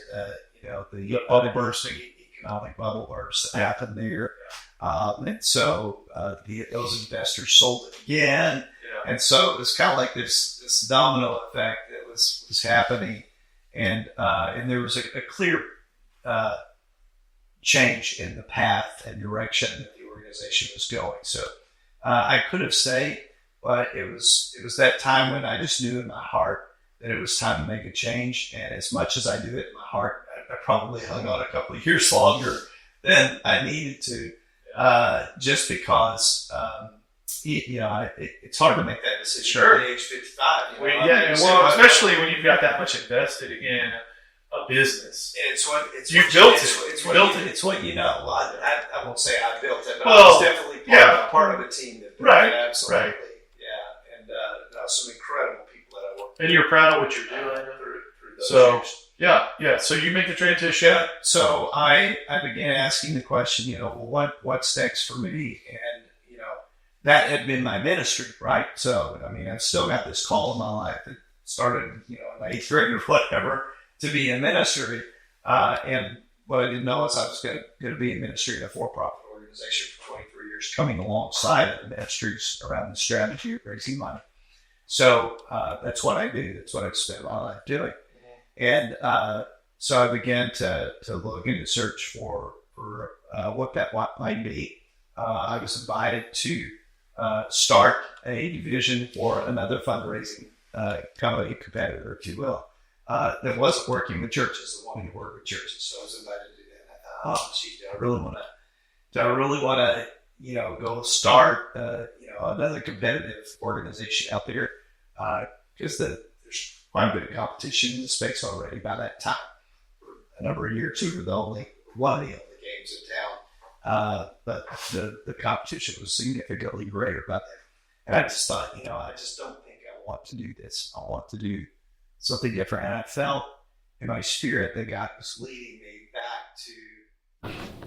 Speaker 2: The bursting economic bubble burst that happened there. And so those investors sold it again. Yeah. And so it was kind of like this domino effect that was happening. And there was a clear change in the path and direction that the organization was going. So I could have stayed, but it was that time when I just knew in my heart that it was time to make a change. And as much as I do it in my heart, I probably hung on a couple of years longer than I needed to, just because, it's hard to make that decision at age 55.
Speaker 1: Especially when you've got that much invested in a business.
Speaker 2: And it's what
Speaker 1: It's
Speaker 2: what you know. I won't say I built it, but I was definitely part of a team that built it. Absolutely.
Speaker 1: Right.
Speaker 2: Yeah. And some incredible people that I work with.
Speaker 1: And you're proud of what you're doing.
Speaker 2: Through those years.
Speaker 1: Yeah. So you make the transition.
Speaker 2: Yeah. So I began asking the question, what's next for me? And, that had been my ministry, right? So, I've still got this call in my life that started, in my 8th grade or whatever, to be in ministry. And what I didn't know is I was going to be in ministry in a for-profit organization for 23 years, coming alongside the ministries around the strategy of raising money. So that's what I do. That's what I've spent my life doing. And so I began to look and to search for what that might be. I was invited to start a division for another fundraising company, competitor, if you will, that wasn't working with churches, that wanted to work with churches. So I was invited to do that. I thought, do I really want to, go start, another competitive organization out there? Because there's quite a bit of competition in the space already by that time. For a number of years, we were one of the only games in town. But the competition was significantly greater about that. And I just thought, I just don't think I want to do this. I want to do something different. And I felt in my spirit that God was leading me back to,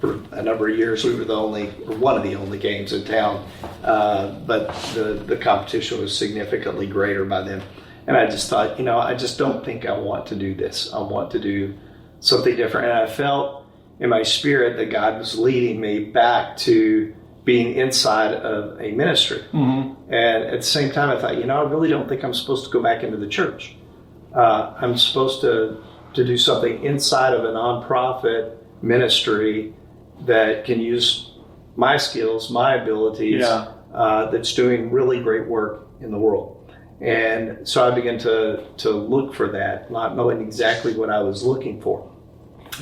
Speaker 2: for a number of years, we were one of the only games in town. But the competition was significantly greater by then. And I just thought, I just don't think I want to do this. I want to do something different. And I felt in my spirit that God was leading me back to being inside of a ministry. Mm-hmm. And at the same time, I thought, I really don't think I'm supposed to go back into the church. I'm supposed to do something inside of a nonprofit ministry that can use my skills, my abilities, that's doing really great work in the world. And so I began to look for that, not knowing exactly what I was looking for.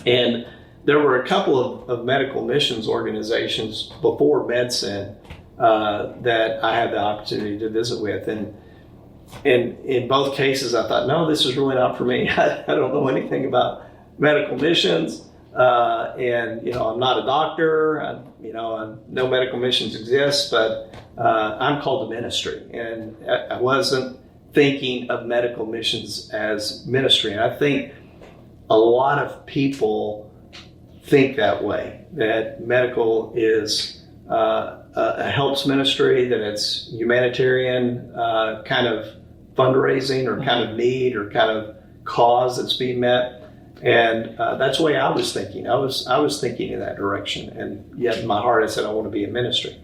Speaker 2: And there were a couple of medical missions organizations before Medsend that I had the opportunity to visit with. And in both cases, I thought, no, this is really not for me. I don't know anything about medical missions. And, I'm not a doctor. I know medical missions exist, but I'm called to ministry. And I wasn't thinking of medical missions as ministry. And I think a lot of people think that way, that medical is a
Speaker 5: a helps ministry, that it's humanitarian kind of fundraising or kind of need or kind of cause that's being met. And that's the way I was thinking. I was thinking in that direction. And yet in my heart, I said, I want to be in ministry.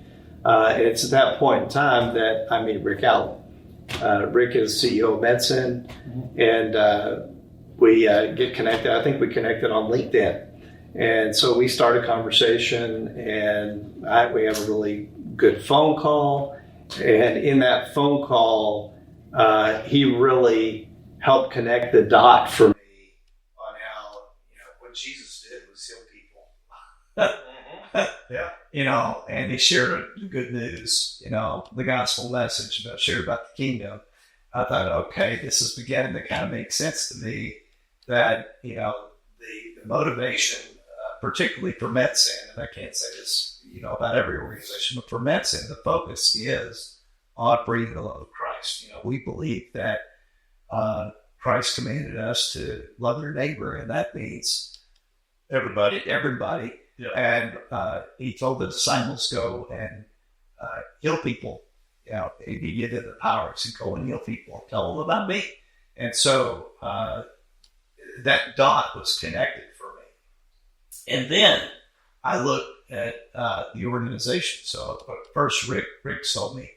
Speaker 5: And it's at that point in time that I meet Rick Allen. Rick is CEO of Medsend, and we get connected. I think we connected on LinkedIn. And so we start a conversation, and we have a really good phone call. And in that phone call, he really helped connect the dot for me on how, what Jesus did was heal people.
Speaker 2: Yeah. And he shared the good news, the gospel message shared about the kingdom. I thought, okay, this is beginning to kind of make sense to me that, the motivation, particularly for Medsend, and I can't say this, about every organization, but for Medsend, the focus is on bringing the love of Christ. We believe that Christ commanded us to love their neighbor, and that means everybody. Yeah. And he told the disciples, go and heal people. If you get in the powers and go and heal people, tell them about me. And so that dot was connected for me. And then I looked at the organization. So first Rick told me,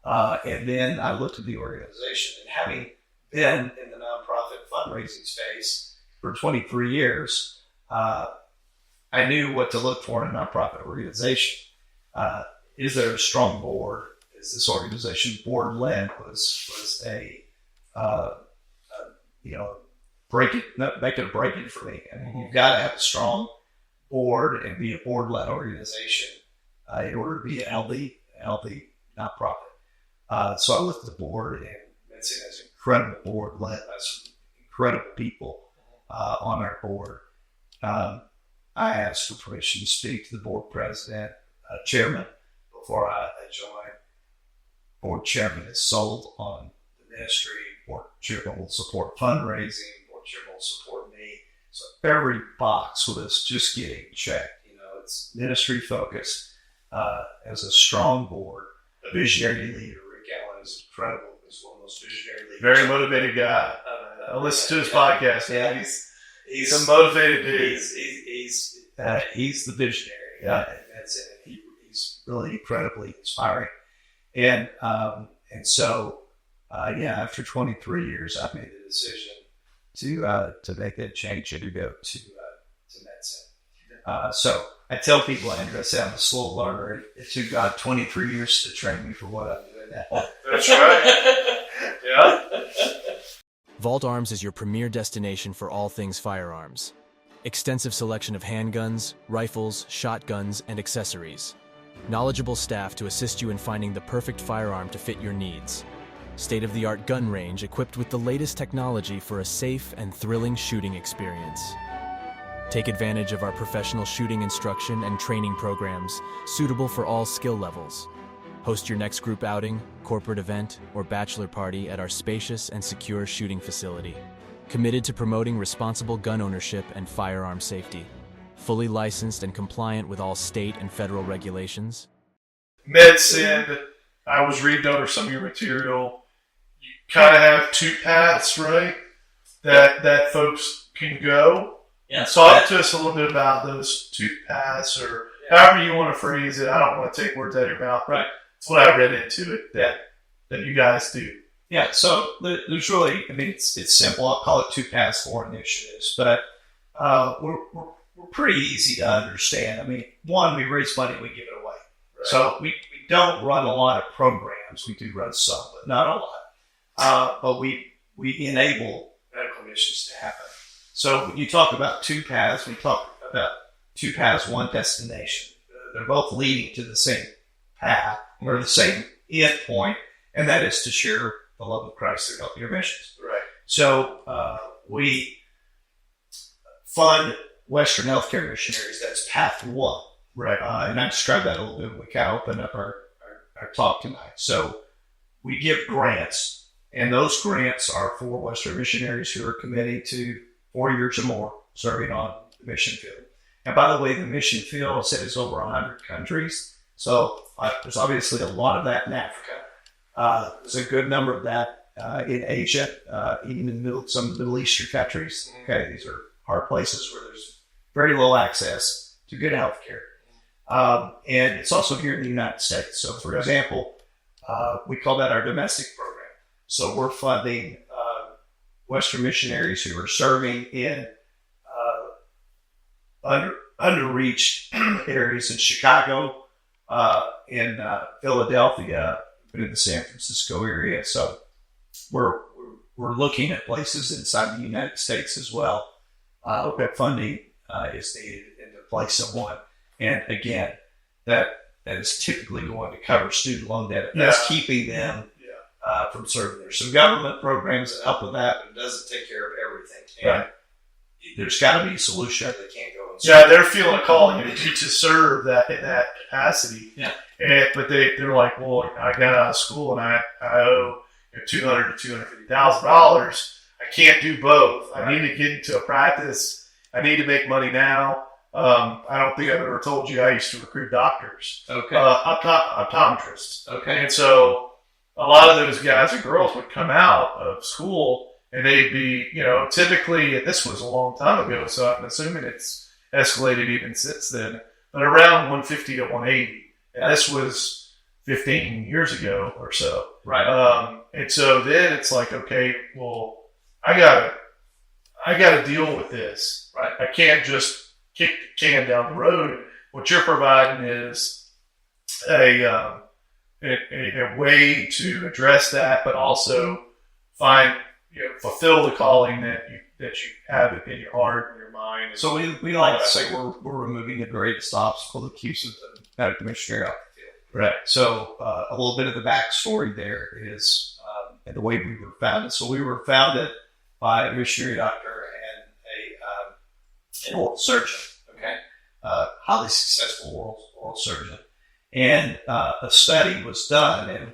Speaker 2: and then I looked at the organization. And having been in the nonprofit fundraising space for 23 years, I knew what to look for in a nonprofit organization. Is there a strong board? Is this organization board led? Was a making a break in for me. I mean, you've got to have a strong board and be a board led organization in order to be an LD nonprofit. So I looked at the board, and Medsend has an incredible board led by some incredible people on our board. I asked for permission to speak to the board president, chairman, before I joined. Board chairman is sold on the ministry. Board chairman will support fundraising. Board chairman will support me. So every box was just getting checked. It's ministry focused. As a strong board, a visionary leader. Rick Allen is incredible. He's one of those visionary leaders.
Speaker 1: Very motivated guy. I listen to his podcast. Yeah, he's a motivated dude.
Speaker 2: He's the visionary. Yeah, that's it. He's really incredibly inspiring. And so after 23 years, I made the decision to make that change and to go to Medsend. So I tell people, Andrew, I say I'm a slow learner. It took God 23 years to train me for what I'm doing now.
Speaker 1: That's right. Yeah.
Speaker 6: Vault Arms is your premier destination for all things firearms. Extensive selection of handguns, rifles, shotguns, and accessories. Knowledgeable staff to assist you in finding the perfect firearm to fit your needs. State-of-the-art gun range equipped with the latest technology for a safe and thrilling shooting experience. Take advantage of our professional shooting instruction and training programs suitable for all skill levels. Host your next group outing, corporate event, or bachelor party at our spacious and secure shooting facility. Committed to promoting responsible gun ownership and firearm safety. Fully licensed and compliant with all state and federal regulations.
Speaker 1: Medsend, I was reading over some of your material. You kind of have two paths, right? That folks can go.
Speaker 2: Yeah.
Speaker 1: Talk to us a little bit about those two paths, or however you want to phrase it. I don't want to take words out of your mouth, right? That's what I read into it that you guys do.
Speaker 2: Yeah, so there's really, it's simple. I'll call it two paths, four initiatives, but we're pretty easy to understand. One, we raise money, we give it away. Right. So we don't run a lot of programs. We do run some, but not a lot. But we enable medical missions to happen. So when you talk about two paths, we talk about two paths, one destination. They're both leading to the same path or the same end point, and that is to share the love of Christ through helping your missions.
Speaker 1: Right.
Speaker 2: So we fund Western healthcare missionaries. That's path one.
Speaker 1: Right.
Speaker 2: And I described that a little bit when we kind of opened up our talk tonight. So we give grants, and those grants are for Western missionaries who are committing to 4 years or more serving on the mission field. And by the way, the mission field is over 100 countries. So there's obviously a lot of that in Africa. There's a good number of that in Asia, even in some Middle Eastern countries. Okay, these are hard places where there's very low access to good health care. And it's also here in the United States. So, for example, we call that our domestic program. So we're funding Western missionaries who are serving in underreached areas in Chicago, in Philadelphia, and in the San Francisco area. So we're looking at places inside the United States as well. That funding is needed to place someone. And again, that is typically going to cover student loan debt. That's keeping them from serving. There's some government programs that help with that, but it doesn't take care of everything. And there's got to be a solution. They can't go and serve.
Speaker 1: They're feeling a calling to serve that in that capacity.
Speaker 2: Yeah.
Speaker 1: But they're like, well, I got out of school and I owe $200,000 to $250,000. I can't do both. I need to get into a practice. I need to make money now. I don't think I've ever told you I used to recruit doctors.
Speaker 2: Okay.
Speaker 1: Optometrists.
Speaker 2: Okay.
Speaker 1: And so a lot of those guys and girls would come out of school and they'd be, typically, this was a long time ago, so I'm assuming it's escalated even since then, but around 150 to 180. And this was 15 years ago or so.
Speaker 2: Right.
Speaker 1: And so then it's like, okay, well, I gotta deal with this.
Speaker 2: Right.
Speaker 1: I can't just kick the can down the road. What you're providing is a way to address that, but also fulfill the calling that you have in your heart and your mind.
Speaker 2: So we like to say we're removing the greatest obstacle that keeps the medical missionary out the field. Right. So a little bit of the backstory there is and the way we were founded. So we were founded by a missionary doctor and an oral surgeon. Okay. Highly successful oral surgeon. And a study was done, and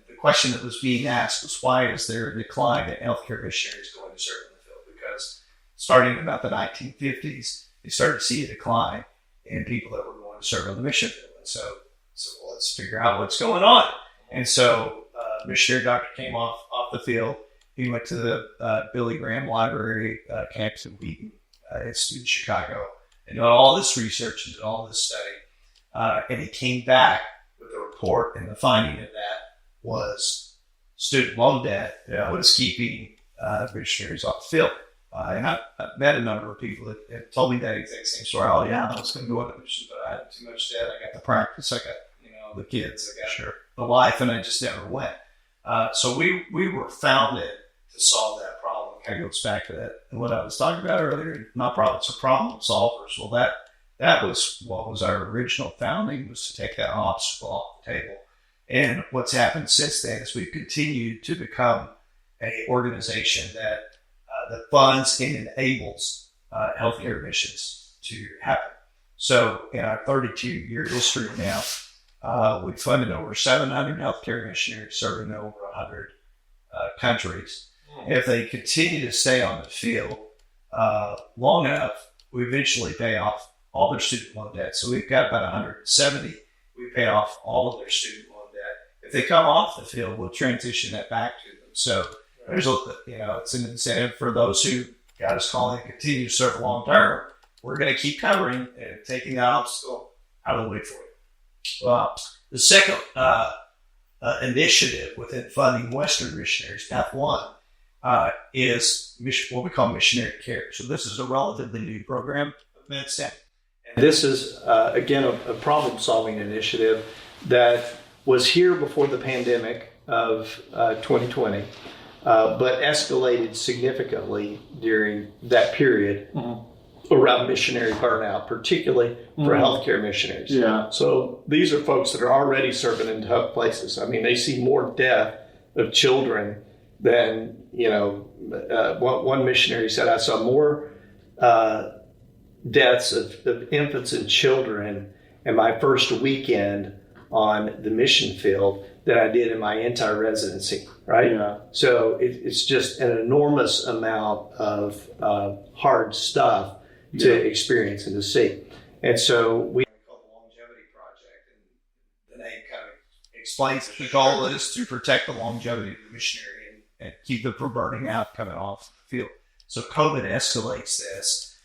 Speaker 2: the question that was being asked was, why is there a decline in healthcare missionaries going to serve in the field? Because starting in about the 1950s, they started to see a decline in people that were going to serve on the mission field. And so well, let's figure out what's going on. And so the missionary doctor came off the field. He went to the Billy Graham Library campus in Wheaton Institute in Chicago, and did all this research and did all this study. And he came back with a report, and the finding of that was student loan debt was keeping missionaries off the field. And I've met a number of people that have told me that exact same story. Oh, yeah, I was going to go on the mission, but I had too much debt. I got the practice. I got the kids. I got the life, and I just never went. So we were founded to solve that problem. It kind of goes back to that and what I was talking about earlier. Not problems, are problem solvers. Well, that was what was our original founding, was to take that obstacle off the table. And what's happened since then is we've continued to become an organization that funds and enables healthcare missions to happen. So in our 32-year history now, we've funded over 700 healthcare missionaries serving in over 100 countries. If they continue to stay on the field long enough, we eventually pay off all their student loan debt. So we've got about 170. We pay off all of their student loan debt. If they come off the field, we'll transition that back to them. So there's it's an incentive for those who got us calling and continue to serve long term. We're going to keep covering and taking that obstacle out of the way for you. The second initiative within funding Western missionaries, Path 1, is what we call missionary care. So this is a relatively new program of Medsend.
Speaker 5: This is, again, a problem-solving initiative that was here before the pandemic of 2020, but escalated significantly during that period around missionary burnout, particularly for healthcare missionaries.
Speaker 1: Yeah.
Speaker 5: So these are folks that are already serving in tough places. I mean, they see more death of children than, one missionary said, I saw more deaths of infants and children in my first weekend on the mission field than I did in my entire residency, right?
Speaker 1: Yeah.
Speaker 5: So it's just an enormous amount of hard stuff to experience and to see. And so we called the Longevity Project, and
Speaker 2: explains that the goal is to protect the longevity of the missionary and keep them from burning out coming off the field. So COVID escalates this,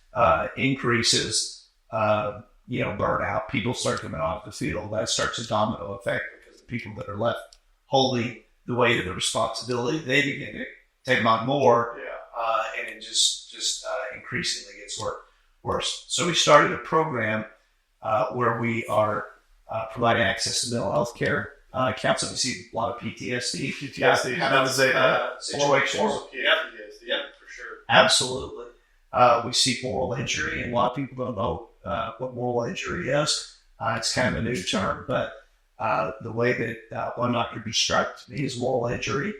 Speaker 2: increases, burnout. People start coming off the field. That starts a domino effect because the people that are left holding the weight of the responsibility, they begin to take on more, and it just increasingly gets worse. So we started a program where we are providing access to mental health care. Counseling, we see a lot of PTSD. Situations.
Speaker 1: Yeah, for sure.
Speaker 2: Absolutely. We see moral injury, and a lot of people don't know what moral injury is. It's kind of a new term, but the way that one doctor described it to me is moral injury.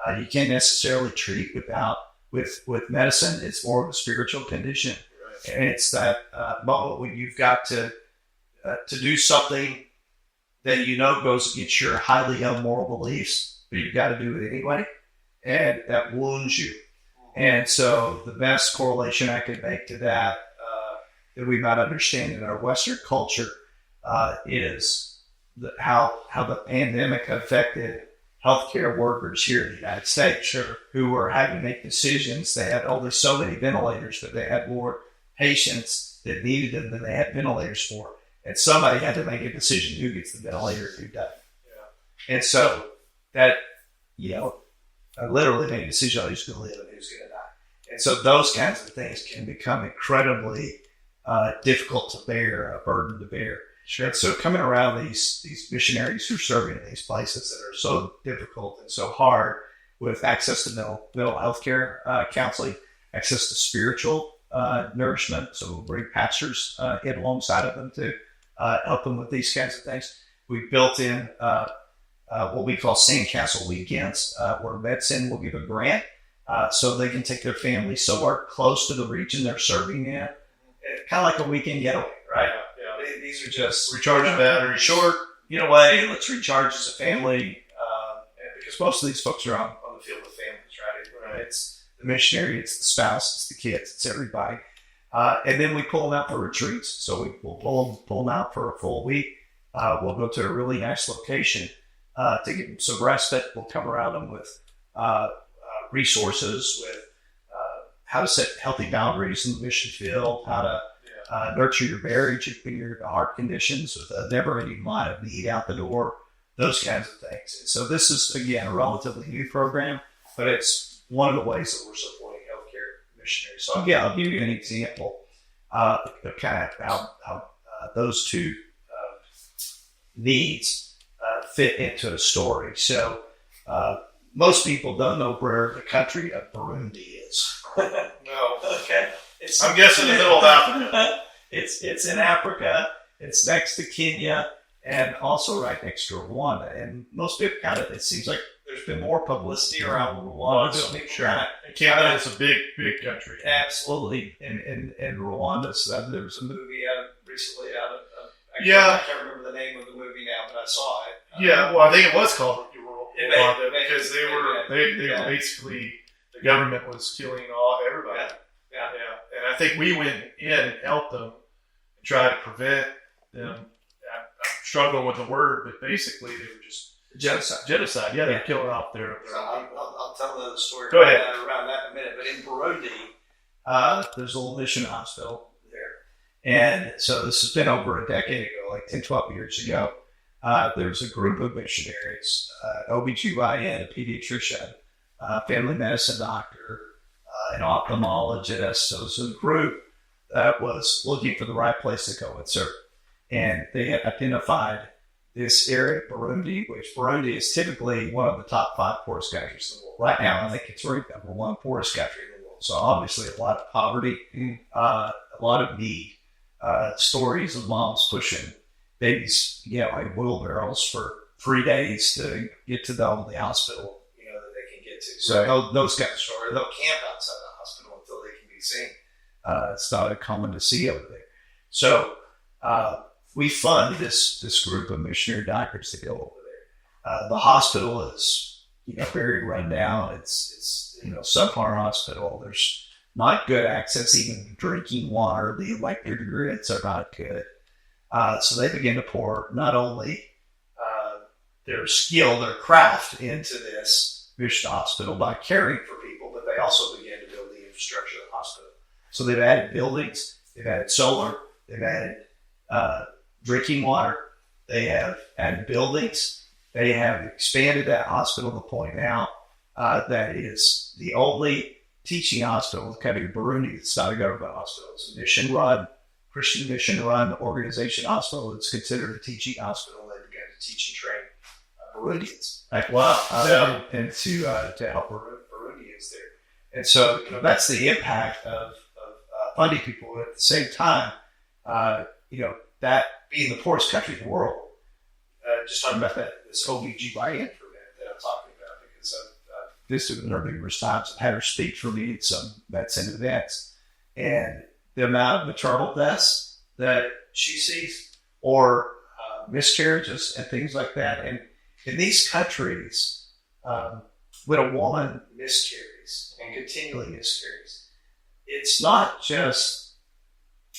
Speaker 2: You can't necessarily treat with medicine. It's more of a spiritual condition. Right. And it's that moment when you've got to do something that goes against your highly immoral beliefs, but you've got to do it anyway, and that wounds you. And so the best correlation I could make to that we might understand in our Western culture is how the pandemic affected healthcare workers here in the United States, who were having to make decisions. They had only so many ventilators, but they had more patients that needed them than they had ventilators for. And somebody had to make a decision who gets the ventilator and who doesn't. Yeah. And so that, I literally made a decision on who's going to live and who's going to die. And so those kinds of things can become incredibly difficult to bear, a burden to bear. Sure. And so coming around these missionaries who are serving in these places that are so difficult and so hard, with access to mental health care, counseling, access to spiritual nourishment. So we'll bring pastors in alongside of them to help them with these kinds of things. We built in what we call Sandcastle weekends, where Medsend will give a grant so they can take their family somewhere close to the region they're serving in. Kind of like a weekend getaway, right? Yeah. These are just
Speaker 1: recharge battery,
Speaker 2: short, getaway. Let's recharge as a family, because most of these folks are on the field with families, right? It's the missionary, it's the spouse, it's the kids, it's everybody. And then we pull them out for retreats. So we'll pull them out for a full week. We'll go to a really nice location to give them some respite. We'll come around them with resources, with how to set healthy boundaries in the mission field, how to nurture your marriage if you're heart conditions with a never-ending line of need out the door, those kinds of things. And so this is, again, a relatively new program, but it's one of the ways that we're supporting healthcare missionaries. So again, I'll give you an example of kind of how those two needs fit into a story. So most people don't know where the country of Burundi is.
Speaker 1: No.
Speaker 2: Okay.
Speaker 1: I'm guessing in the middle of Africa.
Speaker 2: It's in Africa. It's next to Kenya and also right next to Rwanda. And most people it seems like there's been more publicity around Rwanda.
Speaker 1: Canada is a big country.
Speaker 2: Absolutely. And Rwanda. So there was a movie recently out of
Speaker 1: I
Speaker 2: can't remember the name of the movie now, but I saw it.
Speaker 1: Yeah, well, I think it was called Rwanda because they were basically, the government was killing everybody. Yeah. And I think we went in and helped them and tried to prevent them. I'm struggling with the word, but basically they were just genocide. Yeah, they're killing off their
Speaker 2: So I'll tell the story
Speaker 1: Go ahead.
Speaker 2: around that in a minute. But in Burundi, there's a little mission hospital there. And so this has been over a decade ago, like 10, 12 years ago. There's a group of missionaries, OBGYN, a pediatrician, family medicine doctor, an ophthalmologist. So it's a group that was looking for the right place to go and serve. And they had identified this area, Burundi, which Burundi is typically one of the top 5 poorest countries in the world. Right now, I think it's ranked number 1 poorest country in the world. So obviously a lot of poverty, a lot of need, stories of moms pushing babies, like wheelbarrows for 3 days to get to the only hospital, that they can get to. So those kind of stories, they'll camp outside the hospital until they can be seen. It's not uncommon to see over there. So we fund this group of missionary doctors to go over there. The hospital is, very run down. It's subpar hospital. There's not good access even to drinking water. The electric grids are not good. So they begin to pour not only their skill, their craft into this mission hospital by caring for people, but they also began to build the infrastructure of the hospital. So they've added buildings, they've added solar, they've added drinking water, they have added buildings, they have expanded that hospital to the point now that is the only teaching hospital in the country of Burundi. It's not a government hospital. It's a mission-run, Christian mission-run organization hospital. It's considered a teaching hospital. They began to teach and train Burundians. Like, wow. And to help Burundians there. And so that's the impact of funding people. At the same time, that being the poorest country in the world, just talking about this OBGYN for a minute that I'm talking about, because this is one of the numerous times I've had her speak for me at some Medsend events, and the amount of maternal deaths that she sees, or miscarriages and things like that. And in these countries, when a woman miscarries and continually miscarries, it's not just,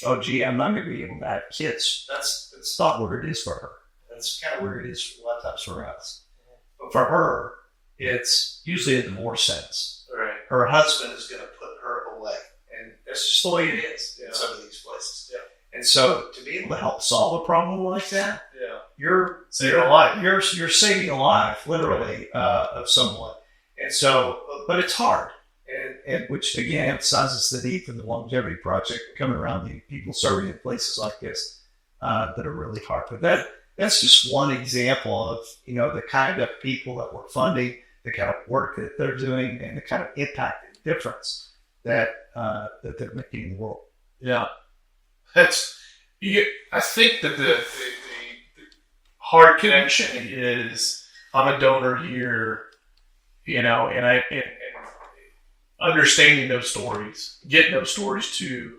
Speaker 2: oh, gee, I'm not going to be able to have kids. That's not what it is for her. That's kind of where it is a lot of times for us. But for her, it's usually a divorce sense.
Speaker 1: Right.
Speaker 2: Her husband is going to put her away. And that's just the way it is in some of these places. Yeah. And so to be able to help solve a problem like that, you're saving a life. You're saving a life, literally, of someone. And so, but it's hard. And which again emphasizes the need for the longevity project coming around the people serving in places like this that are really hard. But that's just one example of the kind of people that we're funding, the kind of work that they're doing, and the kind of impact and difference that they're making in the world.
Speaker 1: Yeah, I think that the hard connection is I'm a donor here, and understanding those stories, getting those stories to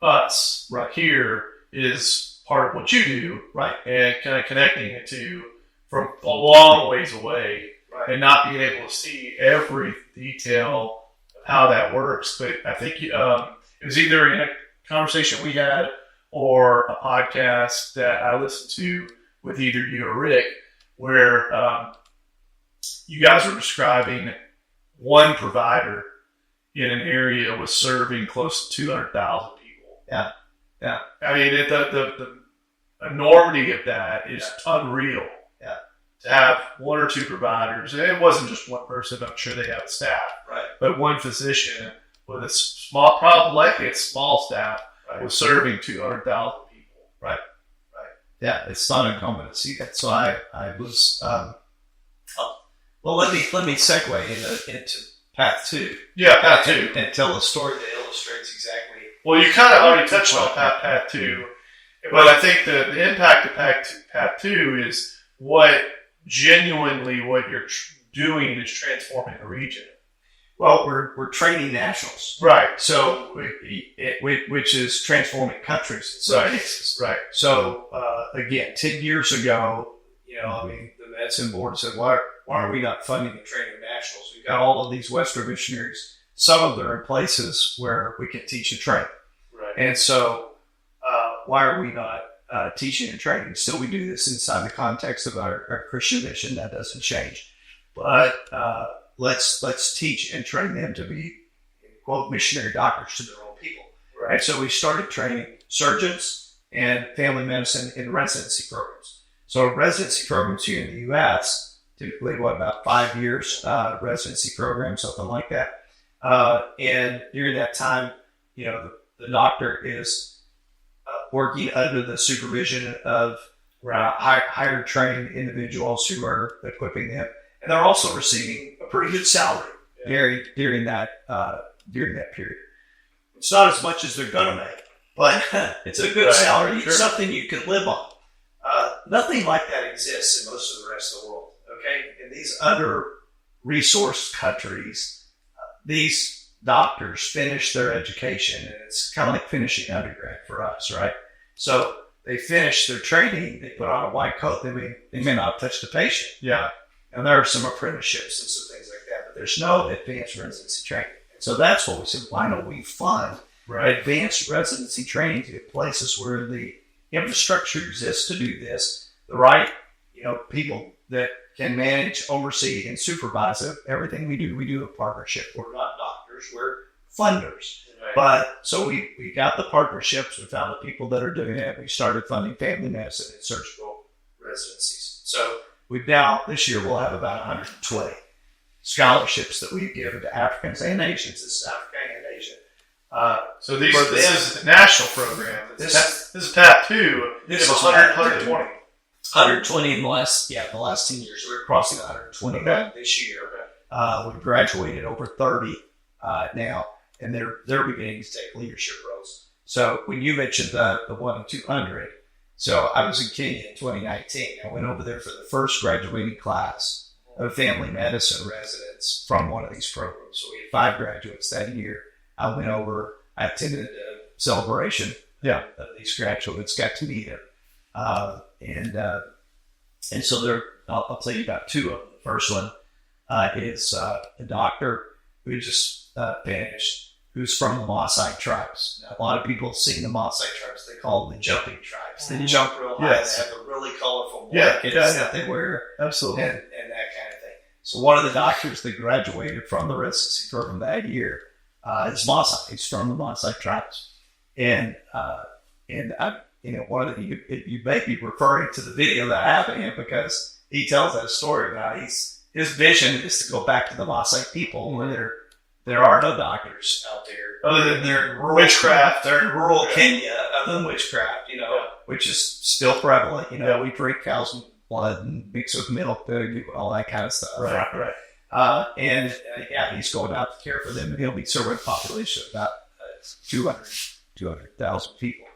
Speaker 1: us right here is part of what you do, right? And kind of connecting it to from a long ways away, right? And not being able to see every detail of how that works. But I think it was either in a conversation we had or a podcast that I listened to with either you or Rick, where you guys were describing one provider in an area was serving close to 200,000 people.
Speaker 2: Yeah.
Speaker 1: I mean, the enormity of that is unreal.
Speaker 2: Yeah.
Speaker 1: To have one or two providers, and it wasn't just one person. I'm sure they have a staff,
Speaker 2: right?
Speaker 1: But one physician with a small, probably likely a small staff, right, was serving 200,000 people.
Speaker 2: Right. Yeah, it's not uncommon to see that. So I was. Well, let me segue into Path 2.
Speaker 1: Yeah, Path 2.
Speaker 2: And tell a story that illustrates exactly.
Speaker 1: Well, you kind of already touched on Path 2, but I think the impact of Path 2 is what you're doing is transforming the region.
Speaker 2: Well, we're training nationals,
Speaker 1: right?
Speaker 2: So, which is transforming countries in some cases,
Speaker 1: right?
Speaker 2: So, again, 10 years ago, the Medsend board said, why are we not funding the training of nationals? We've got all of these Western missionaries. Some of them are in places where we can teach and train.
Speaker 1: Right.
Speaker 2: And so why are we not teaching and training? Still, we do this inside the context of our Christian mission. That doesn't change. But let's teach and train them to be, quote, missionary doctors to their own people.
Speaker 1: Right.
Speaker 2: And so we started training surgeons and family medicine in residency programs. So residency programs here in the U.S., typically, about 5 years residency program, something like that. And during that time, the doctor is working under the supervision of higher trained individuals who are equipping them, and they're also receiving a pretty good salary during that period. It's not as much as they're going to make, but it's a good salary. It's something you can live on. Nothing like that exists in most of the rest of the world. Okay, in these under-resourced countries, these doctors finish their education, and it's kind of like finishing undergrad for us, right? So they finish their training, they put on a white coat, they may not touch the patient.
Speaker 1: Yeah.
Speaker 2: And there are some apprenticeships and some things like that, but there's no advanced residency training. So that's what we said, why don't we fund advanced residency training to places where the infrastructure exists to do this, the right people that can manage, oversee, and supervise everything we do. We do a partnership. We're not doctors, we're funders.
Speaker 1: Right.
Speaker 2: But so we got the partnerships, we found the people that are doing it. We started funding family medicine and surgical residencies. So we've now, this year, we'll have about 120 scholarships that we give to Africans and Asians. This is African and Asian.
Speaker 1: So this is a national program. This is TAP 2.
Speaker 2: This
Speaker 1: It was
Speaker 2: is
Speaker 1: 120.
Speaker 2: 120 in the last 10 years. We're crossing 120 this year. We've graduated over 30 now, and they're beginning to take leadership roles. So when you mentioned the 1 in 200, so I was in Kenya in 2019. I went over there for the first graduating class of family medicine residents from one of these programs. So we had 5 graduates that year. I went over, I attended a celebration of these graduates, got to meet them. And so I'll tell you about 2 of them. The first one is a doctor who just finished, who's from the Maasai tribes. Now, a lot of people have seen the Maasai tribes. They call them the jumping tribes. They jump real high.
Speaker 1: Yes.
Speaker 2: They have the really colorful blankets that they wear.
Speaker 1: Absolutely.
Speaker 2: And that kind of thing. So one of the doctors that graduated from the residency program that year is Maasai. He's from the Maasai tribes. And one of you may be referring to the video that I have of him, because he tells that story about his vision is to go back to the Maasai people where there are no doctors out there other than they're in rural
Speaker 1: Witchcraft.
Speaker 2: They're in rural Kenya, other than witchcraft, which is still prevalent. We drink cow's blood and mix with milk to do all that kind of stuff.
Speaker 1: Right.
Speaker 2: He's going out to care for them, and he'll be serving a population of about 200,000 people.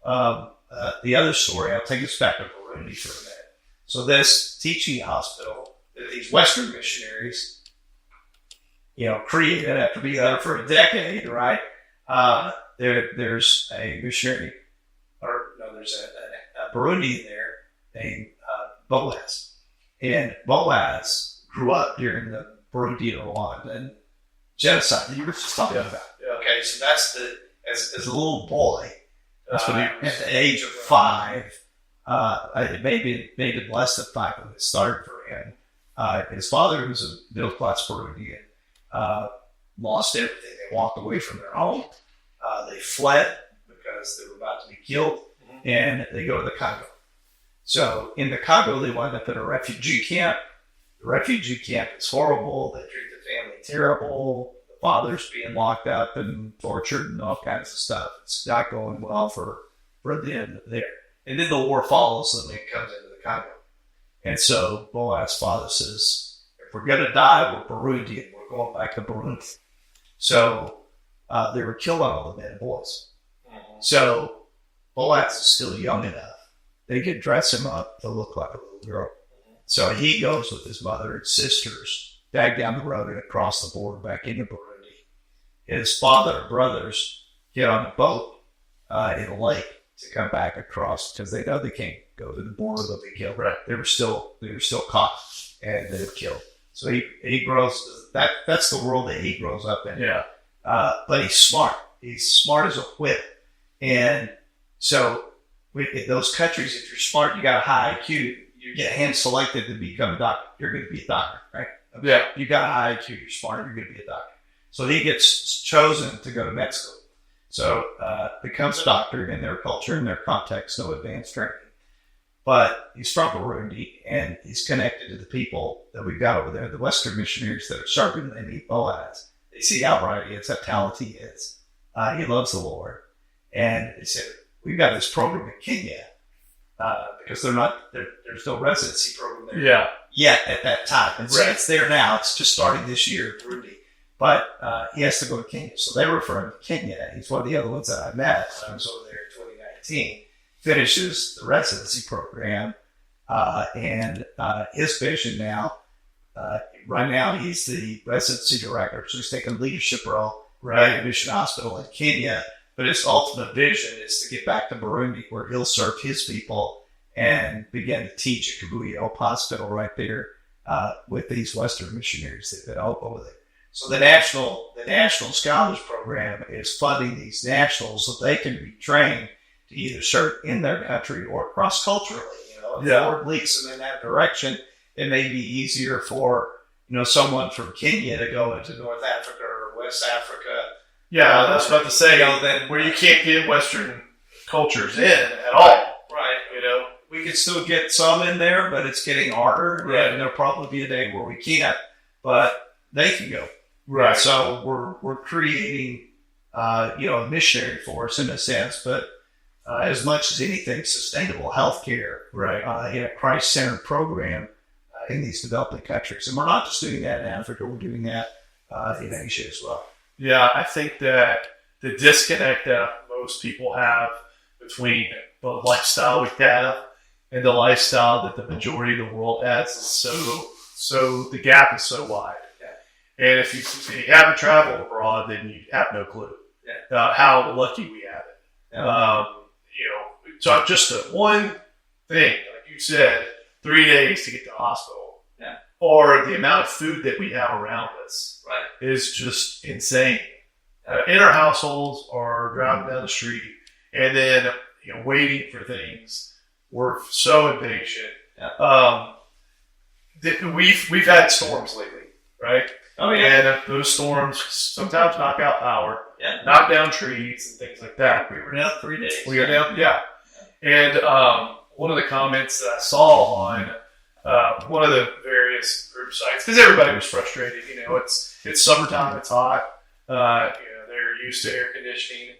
Speaker 1: Wow.
Speaker 2: The other story, I'll take us back to Burundi for a minute. So this teaching hospital that these Western missionaries, created after being there for a decade, right? There's a missionary, there's a Burundian there named Boaz. And Boaz grew up during the Burundi-Rwandan genocide that you were just talking about.
Speaker 1: Yeah.
Speaker 2: Okay, so that's as a little boy,
Speaker 1: That's what
Speaker 2: at the age of 5, maybe less than 5 when it started for him. His father, who was a middle-class Burundian, lost everything. They walked away from their home. They fled because they were about to be killed, and they go to the Congo. So in the Congo, they wind up in a refugee camp. The refugee camp is horrible. They treat the family terrible. The father's being locked up and tortured and all kinds of stuff. It's not going well for them there. And then the war follows, and it comes into the Congo. And so Boaz's father says, if we're going to die, we're Burundian. We're going back to Burundi. So they were killing all the men and boys. So Boaz is still young enough. They could dress him up to look like a little girl. So he goes with his mother and sisters back down the road and across the border back into Burundi. His father and brothers get on a boat in a lake to come back across because they know they can't go to the border. They'll be killed.
Speaker 1: Right.
Speaker 2: They were still caught and they were killed. So he grows. That's the world that he grows up in.
Speaker 1: Yeah.
Speaker 2: But he's smart. He's smart as a whip. And so in those countries, if you're smart, you got a high IQ, you get hand selected to become a doctor. You're going to be a doctor, right?
Speaker 1: Yeah.
Speaker 2: You got a high IQ, you're smart, you're going to be a doctor. So he gets chosen to go to med school. So becomes a doctor in their culture, in their context, no advanced training. But he's from Burundi, and he's connected to the people that we've got over there, the Western missionaries that are serving them. They meet Boaz. They see how bright he is, how talented he is. He loves the Lord. And they said, we've got this program in Kenya, because there's no residency program there yet at that time. And so it's there now. It's just starting this year, Burundi. But he has to go to Kenya. So they refer him to Kenya. He's one of the other ones that I met. I was over there in 2019. Finishes the residency program. And his vision now, right now, he's the residency director. So he's taking a leadership role at a mission hospital in Kenya. But his ultimate vision is to get back to Burundi, where he'll serve his people and begin to teach at Kabuye Hope Hospital right there with these Western missionaries that have been over there. So the National Scholars Program is funding these nationals so they can be trained to either serve in their country or cross-culturally, If
Speaker 1: Yeah.
Speaker 2: the Lord leads them in that direction, it may be easier for someone from Kenya to go into North Africa or West Africa.
Speaker 1: Yeah, I was about to say,
Speaker 2: that
Speaker 1: where you can't get Western cultures in at all.
Speaker 2: Right.
Speaker 1: You know?
Speaker 2: We can still get some in there, but it's getting harder.
Speaker 1: Right.
Speaker 2: And there'll probably be a day where we can't, but they can go.
Speaker 1: Right.
Speaker 2: So we're creating, a missionary force in a sense, but as much as anything, sustainable healthcare,
Speaker 1: Right.
Speaker 2: In a Christ-centered program in these developing countries. And we're not just doing that in Africa; we're doing that in Asia as well.
Speaker 1: Yeah, I think that the disconnect that most people have between the lifestyle we have and the lifestyle that the majority of the world has is so the gap is so wide.
Speaker 2: Yeah.
Speaker 1: And if you haven't traveled abroad, then you have no clue how lucky we have it.
Speaker 2: Yeah.
Speaker 1: So just the one thing, like you said, 3 days to get to the hospital, or the amount of food that we have around us, is just insane. In our households or driving down the street, and then waiting for things. We're so impatient.
Speaker 2: Yeah.
Speaker 1: We've had storms lately, right?
Speaker 2: Oh yeah.
Speaker 1: And those storms sometimes knock out power,
Speaker 2: Yeah.
Speaker 1: knock down trees and things like that.
Speaker 2: We were down 3 days.
Speaker 1: We are down, yeah. And one of the comments that I saw on one of the various group sites, because everybody was frustrated. It's summertime, it's hot. They're used to air conditioning,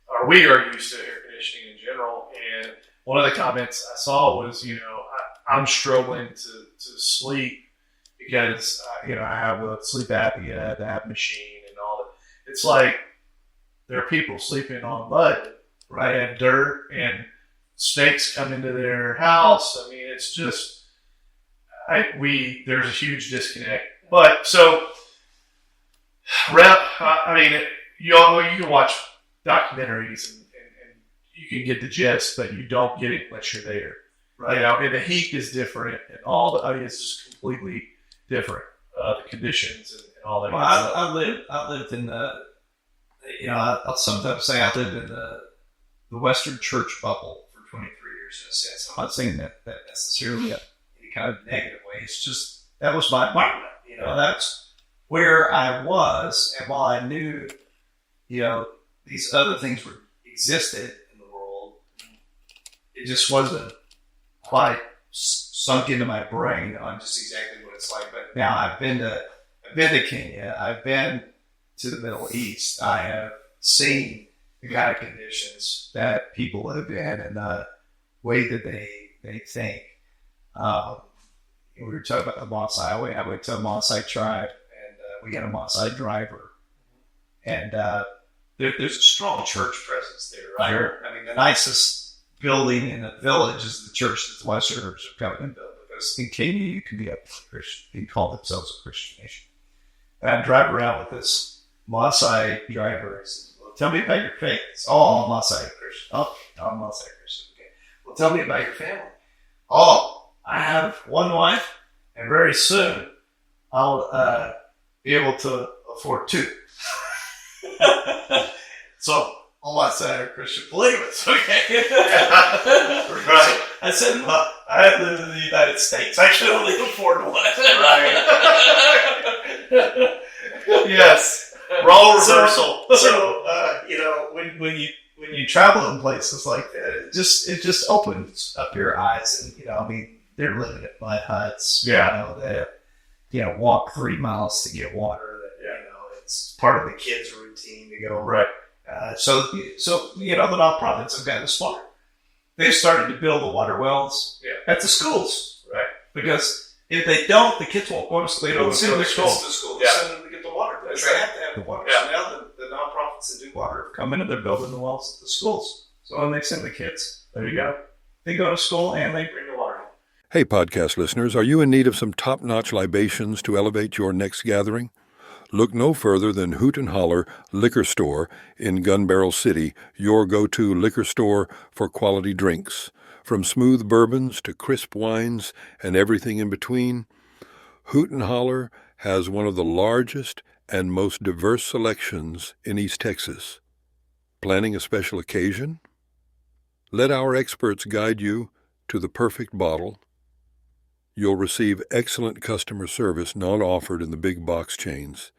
Speaker 1: or we are used to air conditioning in general. And one of the comments I saw was, I'm struggling to sleep because I have a sleep apnea, that machine, and all that. It's like there are people sleeping on mud, right, and dirt, and snakes come into their house. I mean, it's just there's a huge disconnect. But so, you can watch documentaries and you can get the gist, but you don't get it unless you're there. Right. And the heat is different, and it's just completely different. The conditions and all that.
Speaker 2: Well, I lived in the, I'll sometimes say I lived in the Western church bubble for 23 years in a sense. I'm not saying that necessarily in any kind of negative way. It's just, that was my environment. That's where I was. And while I knew, these other things existed in the world, it just wasn't quite sunk into my brain on just exactly what it's like. But now I've been to Kenya. I've been to the Middle East. I have seen the kind of conditions that people live in and the way that they think. We were talking about the Maasai. I went to a Maasai tribe, and we had a Maasai driver. And there's a strong church presence there, right?
Speaker 1: Sure.
Speaker 2: I mean, the nicest building in the village is the church that the Westerners are coming to build. Because in Kenya, you can be a Christian. They call themselves a Christian nation. And I drive around with this Maasai driver. He says, well, tell me about your faith. It's all Maasai Christian. Oh, I'm Maasai Christian. Okay. Well, tell me about your family. Oh, I have one wife, and very soon I'll be able to afford two. So, all Maasai are Christian believers. Okay. Right. I said, well, I live in the United States. I can only afford one. Right.
Speaker 1: Yes. Role reversal.
Speaker 2: So when you travel in places like that, it just opens up your eyes, and they're living in mud huts. That walk 3 miles to get water. That it's part of the kids' routine to go.
Speaker 1: Right.
Speaker 2: So the nonprofits have gotten smart. They've started to build the water wells at the schools,
Speaker 1: Right.
Speaker 2: Because if they don't, the kids won't go to school. They don't send their kids to school. They
Speaker 1: Yeah.
Speaker 2: send them to get the water. Because they have to have the water.
Speaker 1: Yeah.
Speaker 2: So now the nonprofits that do water have come in and they're building the wells at the schools. So when they send the kids, there you go. They go to school and they bring the water home.
Speaker 7: Hey, podcast listeners, are you in need of some top-notch libations to elevate your next gathering? Look no further than Hoot and Holler Liquor Store in Gun Barrel City, your go-to liquor store for quality drinks. From smooth bourbons to crisp wines and everything in between, Hoot and Holler has one of the largest and most diverse selections in East Texas. Planning a special occasion? Let our experts guide you to the perfect bottle. You'll receive excellent customer service not offered in the big box chains.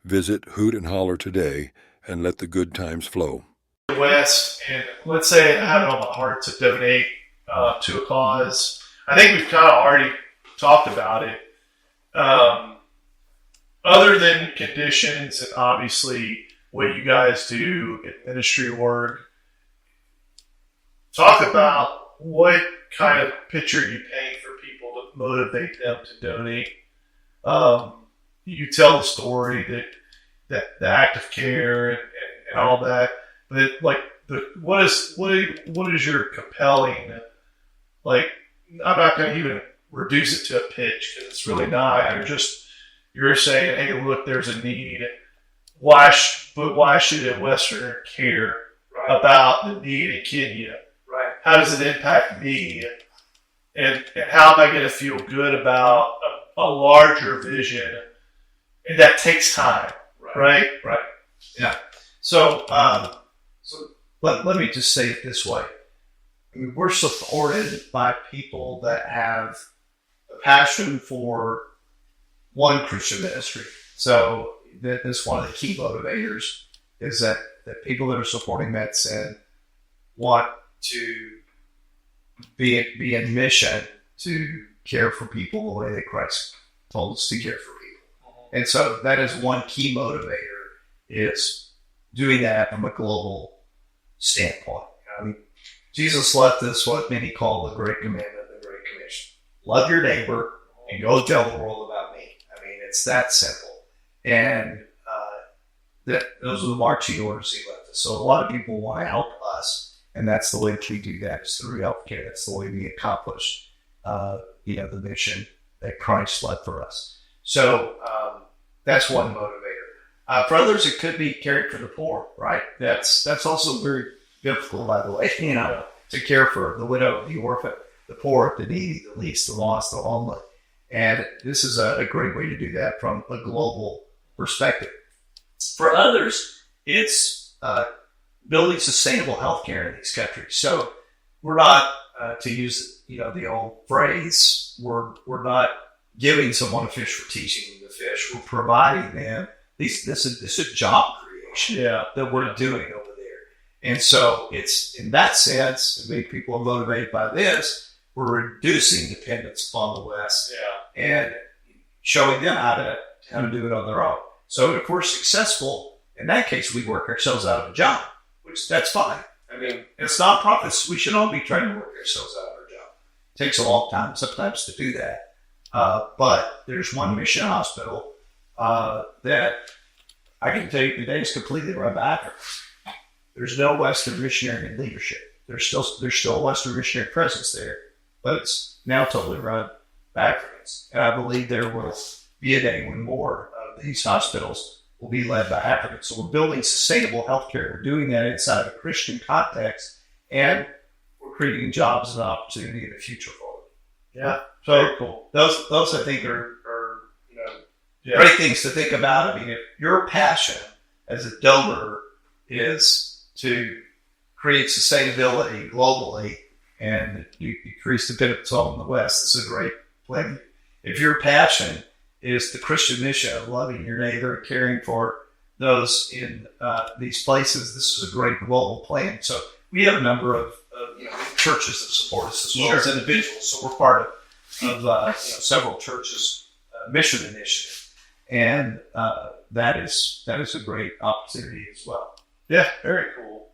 Speaker 7: Visit Hoot and Holler today and let the good times flow.
Speaker 1: West, and let's say I have it on my heart to donate to a cause. I think we've kind of already talked about it. Other than conditions and obviously what you guys do in ministry work, talk about what kind of picture you paint for people to motivate them to donate. You tell the story that the act of care and all that, but like what is your compelling? Like, I'm not going to even reduce it to a pitch because it's really not. You're saying, hey, look, there's a need. Why should a Westerner care about the need in Kenya?
Speaker 2: Right.
Speaker 1: How does it impact me? And how am I going to feel good about a larger vision? And that takes time, right?
Speaker 2: Yeah. So let me just say it this way. I mean, we're supported by people that have a passion for one Christian ministry. So that's one of the key motivators is that people that are supporting Medsend want to be in mission to care for people the way that Christ told us to care for people. And so that is one key motivator, is doing that from a global standpoint. I mean, Jesus left us what many call the Great Commandment, the Great Commission. Love your neighbor and go tell the world about me. I mean, it's that simple. And those are the marching orders he left us. So a lot of people want to help us, and that's the way we do that, is through healthcare. That's the way we accomplish the mission that Christ left for us. So that's one motivator. For others, it could be caring for the poor, right? That's also very biblical, by the way, to care for the widow, the orphan, the poor, the needy, the least, the lost, the lonely. And this is a great way to do that from a global perspective. For others, it's building sustainable healthcare in these countries. So we're not, to use the old phrase, we're not giving someone a fish for teaching them to fish. We're providing them. This is job creation that we're doing over there. And so it's, in that sense, I think people are motivated by this. We're reducing dependence upon the West and showing them how to do it on their own. So if we're successful, in that case, we work ourselves out of a job, which that's fine. I mean, it's not profits. We should all be trying to work ourselves out of our job. It takes a long time sometimes to do that. But there's one mission hospital that I can tell you today is completely run by Africans. There's no Western missionary leadership. There's still a Western missionary presence there, but it's now totally run by Africans. And I believe there will be a day when more of these hospitals will be led by Africans. So we're building sustainable healthcare. We're doing that inside of a Christian context, and we're creating jobs and opportunity in the future for them.
Speaker 1: Yeah.
Speaker 2: So very cool. Those I think are great things to think about. I mean, if your passion as a donor is to create sustainability globally and you decrease dependence on the West, this is a great plan. If your passion is the Christian mission of loving your neighbor and caring for those in these places, this is a great global plan. So we have a number of churches that support us as well as individuals. So we're part of several churches' mission initiative, and that is a great opportunity as well.
Speaker 1: Yeah, very cool.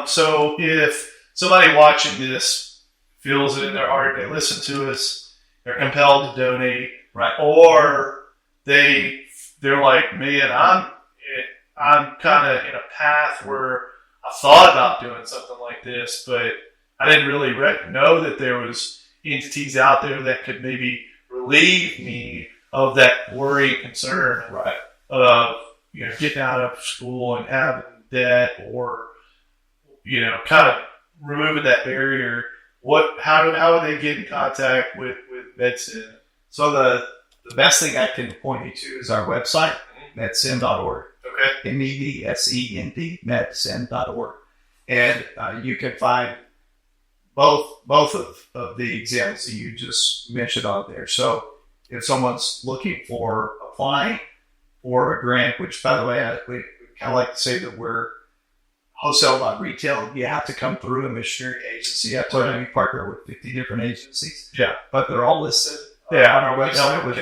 Speaker 1: So if somebody watching this feels it in their heart, they listen to us, they're compelled to donate,
Speaker 2: right?
Speaker 1: Or they're like me, and I'm kind of in a path where I thought about doing something like this, but I didn't really know that there was entities out there that could maybe relieve me of that worry and concern,
Speaker 2: right?
Speaker 1: Of getting out of school and having debt, or kind of removing that barrier. How would they get in contact with Medsend?
Speaker 2: So the best thing I can point you to is our website, medsend.org.
Speaker 1: Okay.
Speaker 2: MEDSEND, medsend.org. And you can find both of the examples that you just mentioned on there. So if someone's looking for applying for a grant, which by the way, we kind of like to say that we're wholesale, not retail. You have to come through a missionary agency. You have to be partner with 50 different agencies.
Speaker 1: Yeah.
Speaker 2: But they're all listed on our website with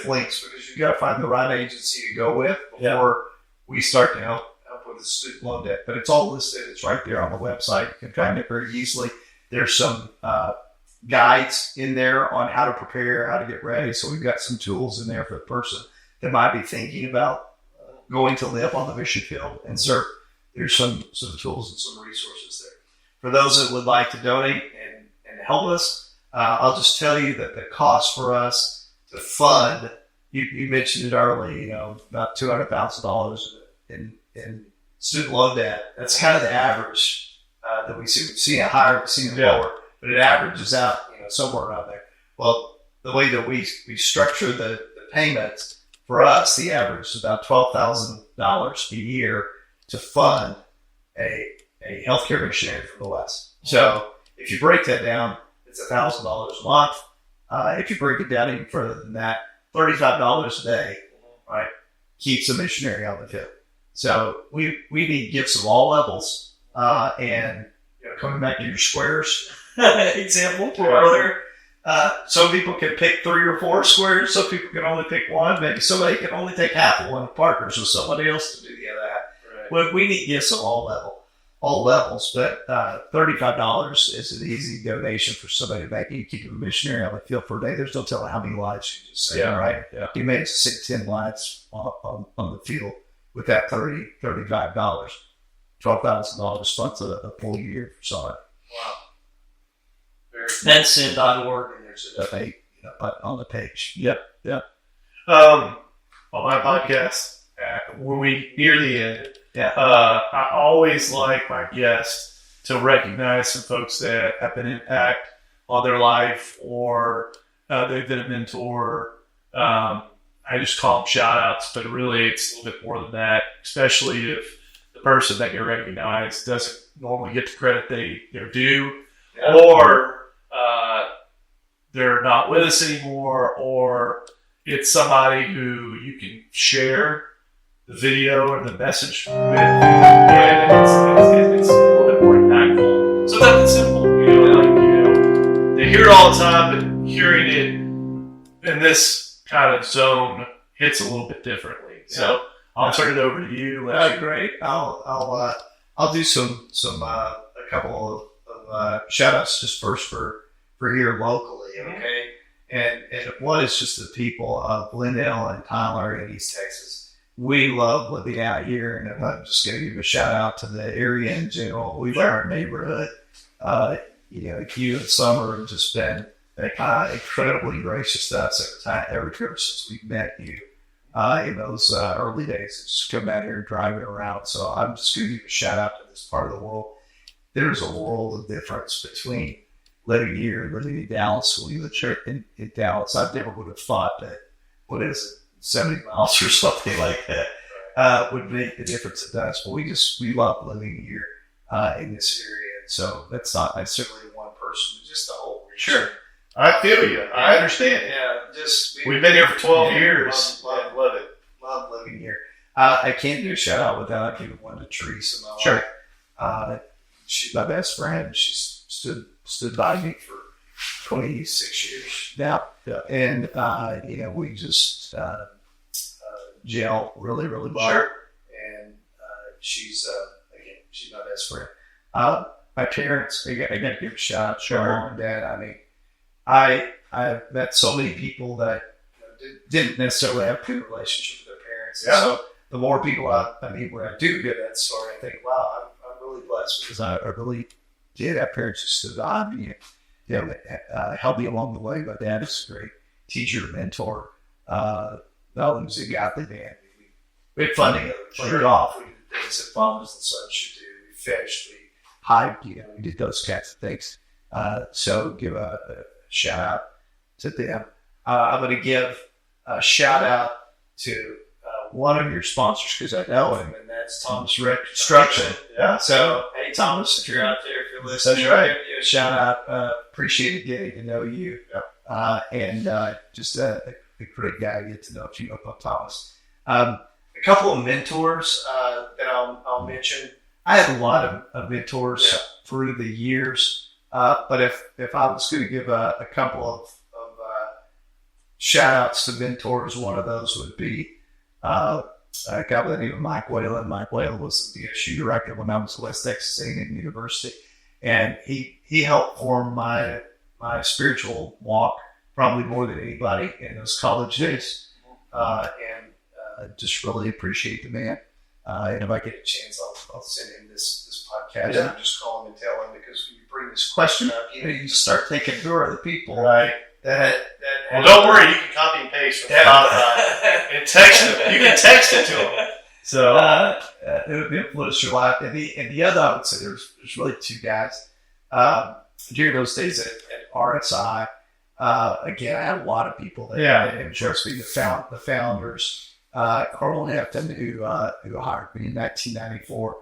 Speaker 2: links, because you've got to find the right agency to go with before we start to help with the student loan debt. But it's all listed. It's right there on the website. You can find it very easily. There's some guides in there on how to prepare, how to get ready. So we've got some tools in there for the person that might be thinking about going to live on the mission field and serve. There's some tools and some resources there. For those that would like to donate and help us, I'll just tell you that the cost for us to fund, you mentioned it earlier, about $200,000 in student loan debt. That's kind of the average that we see. We've seen it higher, we've seen it lower, but it averages out somewhere around there. Well, the way that we structure the payments, for us, the average is about $12,000 a year to fund a healthcare missionary from the West. So if you break that down, it's $1,000 a month. If you break it down even further than that, $35 a day, right, keeps a missionary on the field. So we need gifts of all levels. And coming back to your squares example earlier, some people can pick 3 or 4 squares. Some people can only pick one. Maybe somebody can only take half of one, partners with somebody else to do the other half. Right. We need gifts of all levels. But $35 is an easy donation for somebody to make. You keep a missionary on the field for a day. There's no telling how many lives you just saved, right? Yeah. You may save 10 lives on the field with that $35. $12,000 funds a full year for somebody.
Speaker 1: Wow.
Speaker 2: Medsend.org, and there's a button on the page.
Speaker 1: Yep. On my podcast, when we near the end, I always like my guests to recognize some folks that have been an impact on their life, or they've been a mentor. I just call them shout outs, but really it's a little bit more than that, especially if the person that you recognize doesn't normally get the credit they're due, or they're not with us anymore, or it's somebody who you can share the video or the message with, and it's a little bit more impactful. Sometimes it's simple, they hear it all the time, but hearing it in this kind of zone hits a little bit differently. So I'll turn it over to you.
Speaker 2: Great. I'll do a couple of shout outs just first for here locally, okay? And one is just the people of Glendale and Tyler in East Texas. We love living out here, and I'm just going to give a shout out to the area in general. We love our neighborhood. You and Summer have just been incredibly gracious to us every trip since we've met you in those early days. Just come out here and driving around. So I'm just going to give a shout out to this part of the world. There's a world of difference between living here and living in Dallas. We live in Dallas. I never would have thought that, 70 miles or something like that would make the difference it does. But we love living here in this area. So that's not necessarily one person, just the whole region.
Speaker 1: Sure. I feel you. I understand.
Speaker 2: Yeah,
Speaker 1: we've been here for 12 years.
Speaker 2: Love it. Love living here. I can't do a shout out without giving one to Teresa.
Speaker 1: Sure.
Speaker 2: She's my best friend. She's stood by me for 26 years now. Yeah. And, we just gel really, really well. Sure. And she's my best friend. My parents, I got to give a shout out to mom and dad. I mean, I've met so many people that didn't necessarily have a good relationship with their parents. Yeah. So the more people I meet where I do get that story, I think, wow, I'm really blessed because I really did have parents who stood by me, helped me along the way. My dad is a great teacher, mentor. Not only was he a godly man, we had fun together. Sure. Off. We did things that fathers and sons should do. We fished, we hiked, we did those kinds of things. So give a shout out to them. I'm going to give a shout out to one of your sponsors because I know him, and that's Thomas Rec Construction. Yeah. So, hey, Thomas, if you're out there, feel listening.
Speaker 1: That's right.
Speaker 2: Shout out. Appreciate getting to know you. And just a great guy to get to know you, Thomas. A couple of mentors that I'll mention. I had a lot of mentors through the years, but if I was going to give a couple of shout outs to mentors, one of those would be a guy by the name of Mike Whalen. Mike Whalen was the SU director when I was at West Texas A&M University, and he helped form my spiritual walk probably more than anybody in those college days, and just really appreciate the man. And if I get a chance, I'll send him this podcast and just call him and tell him, because when you bring this question up, you start thinking, who are the people that
Speaker 1: well, don't worry, you can copy and paste from Spotify and text it. You can text it to him. So
Speaker 2: it would influence your life. And the other, I would say, there's really two guys. During those days at RSI, again, I had a lot of people that impressed me. The founders. Carl Hefton, who hired me in 1994.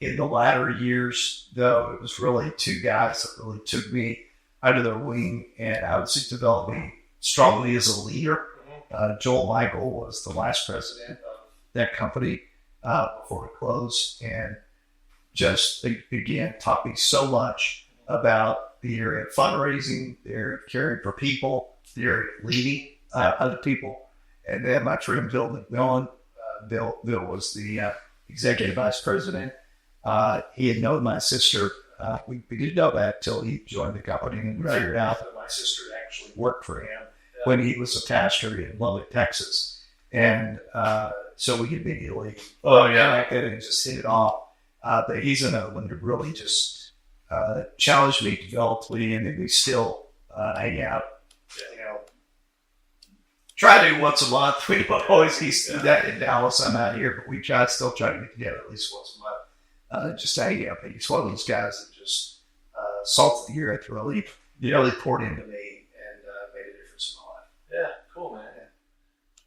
Speaker 2: In the latter years, though, it was really two guys that really took me under their wing, and I would say developed me strongly as a leader. Joel Michael was the last president of that company before it closed, and just, again, taught me so much about the area of fundraising, the area of caring for people, the area of leading other people. And then my friend Bill McMillan, Bill was the executive vice president. He had known my sister. We didn't know that till he joined the company, and we figured out that my sister actually worked for him when he was a pastor in Lubbock, Texas. And so we immediately connected and just hit it off. But he's another one that really just challenged me, developed me, and we still hang out. Try to do once a month. We don't always do that in Dallas. I'm out here, but we still try to get together at least once a month. Just to hang out. He's one of those guys that just salt the earth, really poured into me and made a difference in my life.
Speaker 1: Yeah, cool, man.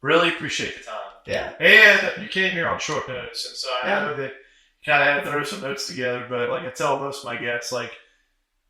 Speaker 1: Really appreciate the time.
Speaker 2: Yeah.
Speaker 1: And you came here on short notice, and so I know that you kind of had to throw some notes together, but like I tell most of my guests, like,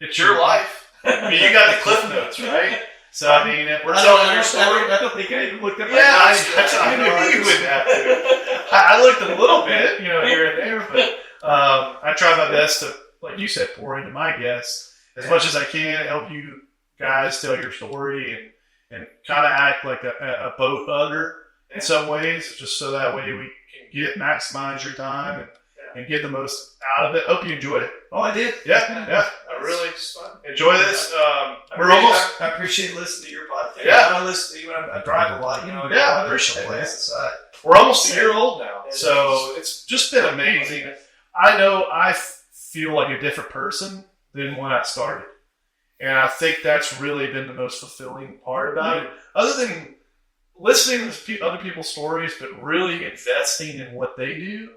Speaker 1: it's your life. I mean, you got the cliff notes, right? So, I mean, we're telling your story.
Speaker 2: I don't think I even looked at my
Speaker 1: notes. I knew you wouldn't have to. I looked a little bit, here and there, but I try my best to, like you said, pour into my guests as much as I can, help you guys tell your story and kind of act like a boat hugger in some ways, just so that way we can maximize your time and get the most out of it. Hope you enjoyed it.
Speaker 2: Oh, I did.
Speaker 1: Yeah. I really enjoy this. I
Speaker 2: appreciate listening to your podcast.
Speaker 1: Yeah.
Speaker 2: I listen to you when I drive a lot.
Speaker 1: I appreciate it. We're almost a year old now, so it's just been amazing. I know I feel like a different person than when I started, and I think that's really been the most fulfilling part about it. Other than listening to other people's stories, but really investing in what they do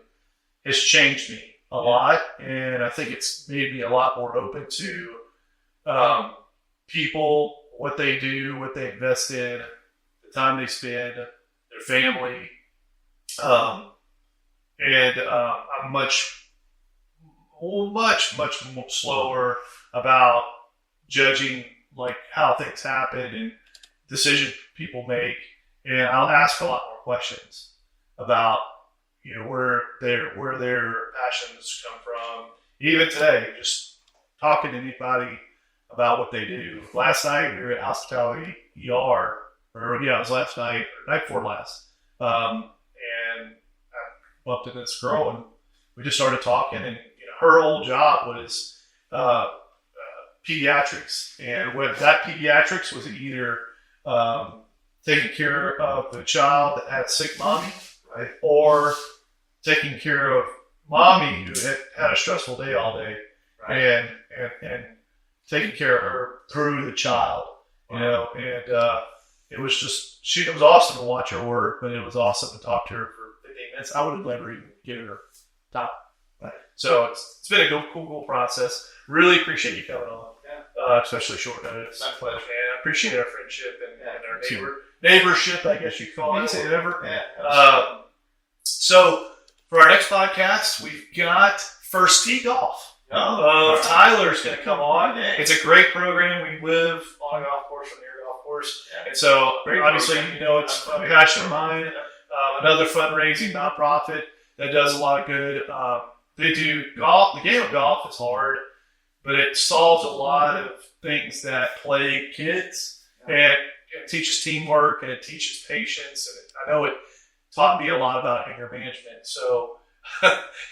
Speaker 1: has changed me a lot, and I think it's made me a lot more open to people, what they do, what they invest in, the time they spend, their family, and I'm much more slower about judging like how things happen and decisions people make, and I'll ask a lot more questions about where their passions come from. Even today, just talking to anybody about what they do. Last night we were at Hospitality ER, it was last night, or night before last, and I bumped into this girl and we just started talking, and her old job was pediatrics, and with that pediatrics was either taking care of the child that had sick mommy, right, or taking care of mommy who had a stressful day all day, right, and taking care of her through the child, and it was just it was awesome to watch her work, but it was awesome to talk to her for 15 minutes. I would have never even given her time. Right. So it's been a cool process. Really appreciate you coming on, especially short notice.
Speaker 2: My pleasure.
Speaker 1: And I appreciate our friendship and our neighborship, I guess you call it. So for our next podcast, we've got First Tee Golf. Tyler's going to come on. It's a great program. We live on a golf course or near a golf course. And so, obviously, it's a passion of mine. Another fundraising nonprofit that does a lot of good. They do golf. The game of golf is hard, but it solves a lot of things that plague kids. And it teaches teamwork, and it teaches patience. And I know it taught me a lot about anger management. So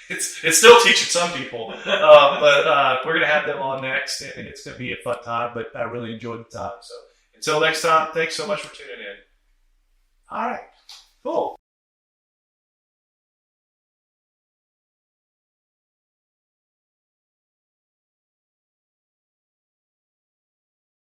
Speaker 1: it's still teaching some people. But we're going to have them on next, and it's going to be a fun time. But I really enjoyed the time. So until next time, thanks so much for tuning in. All right. Cool.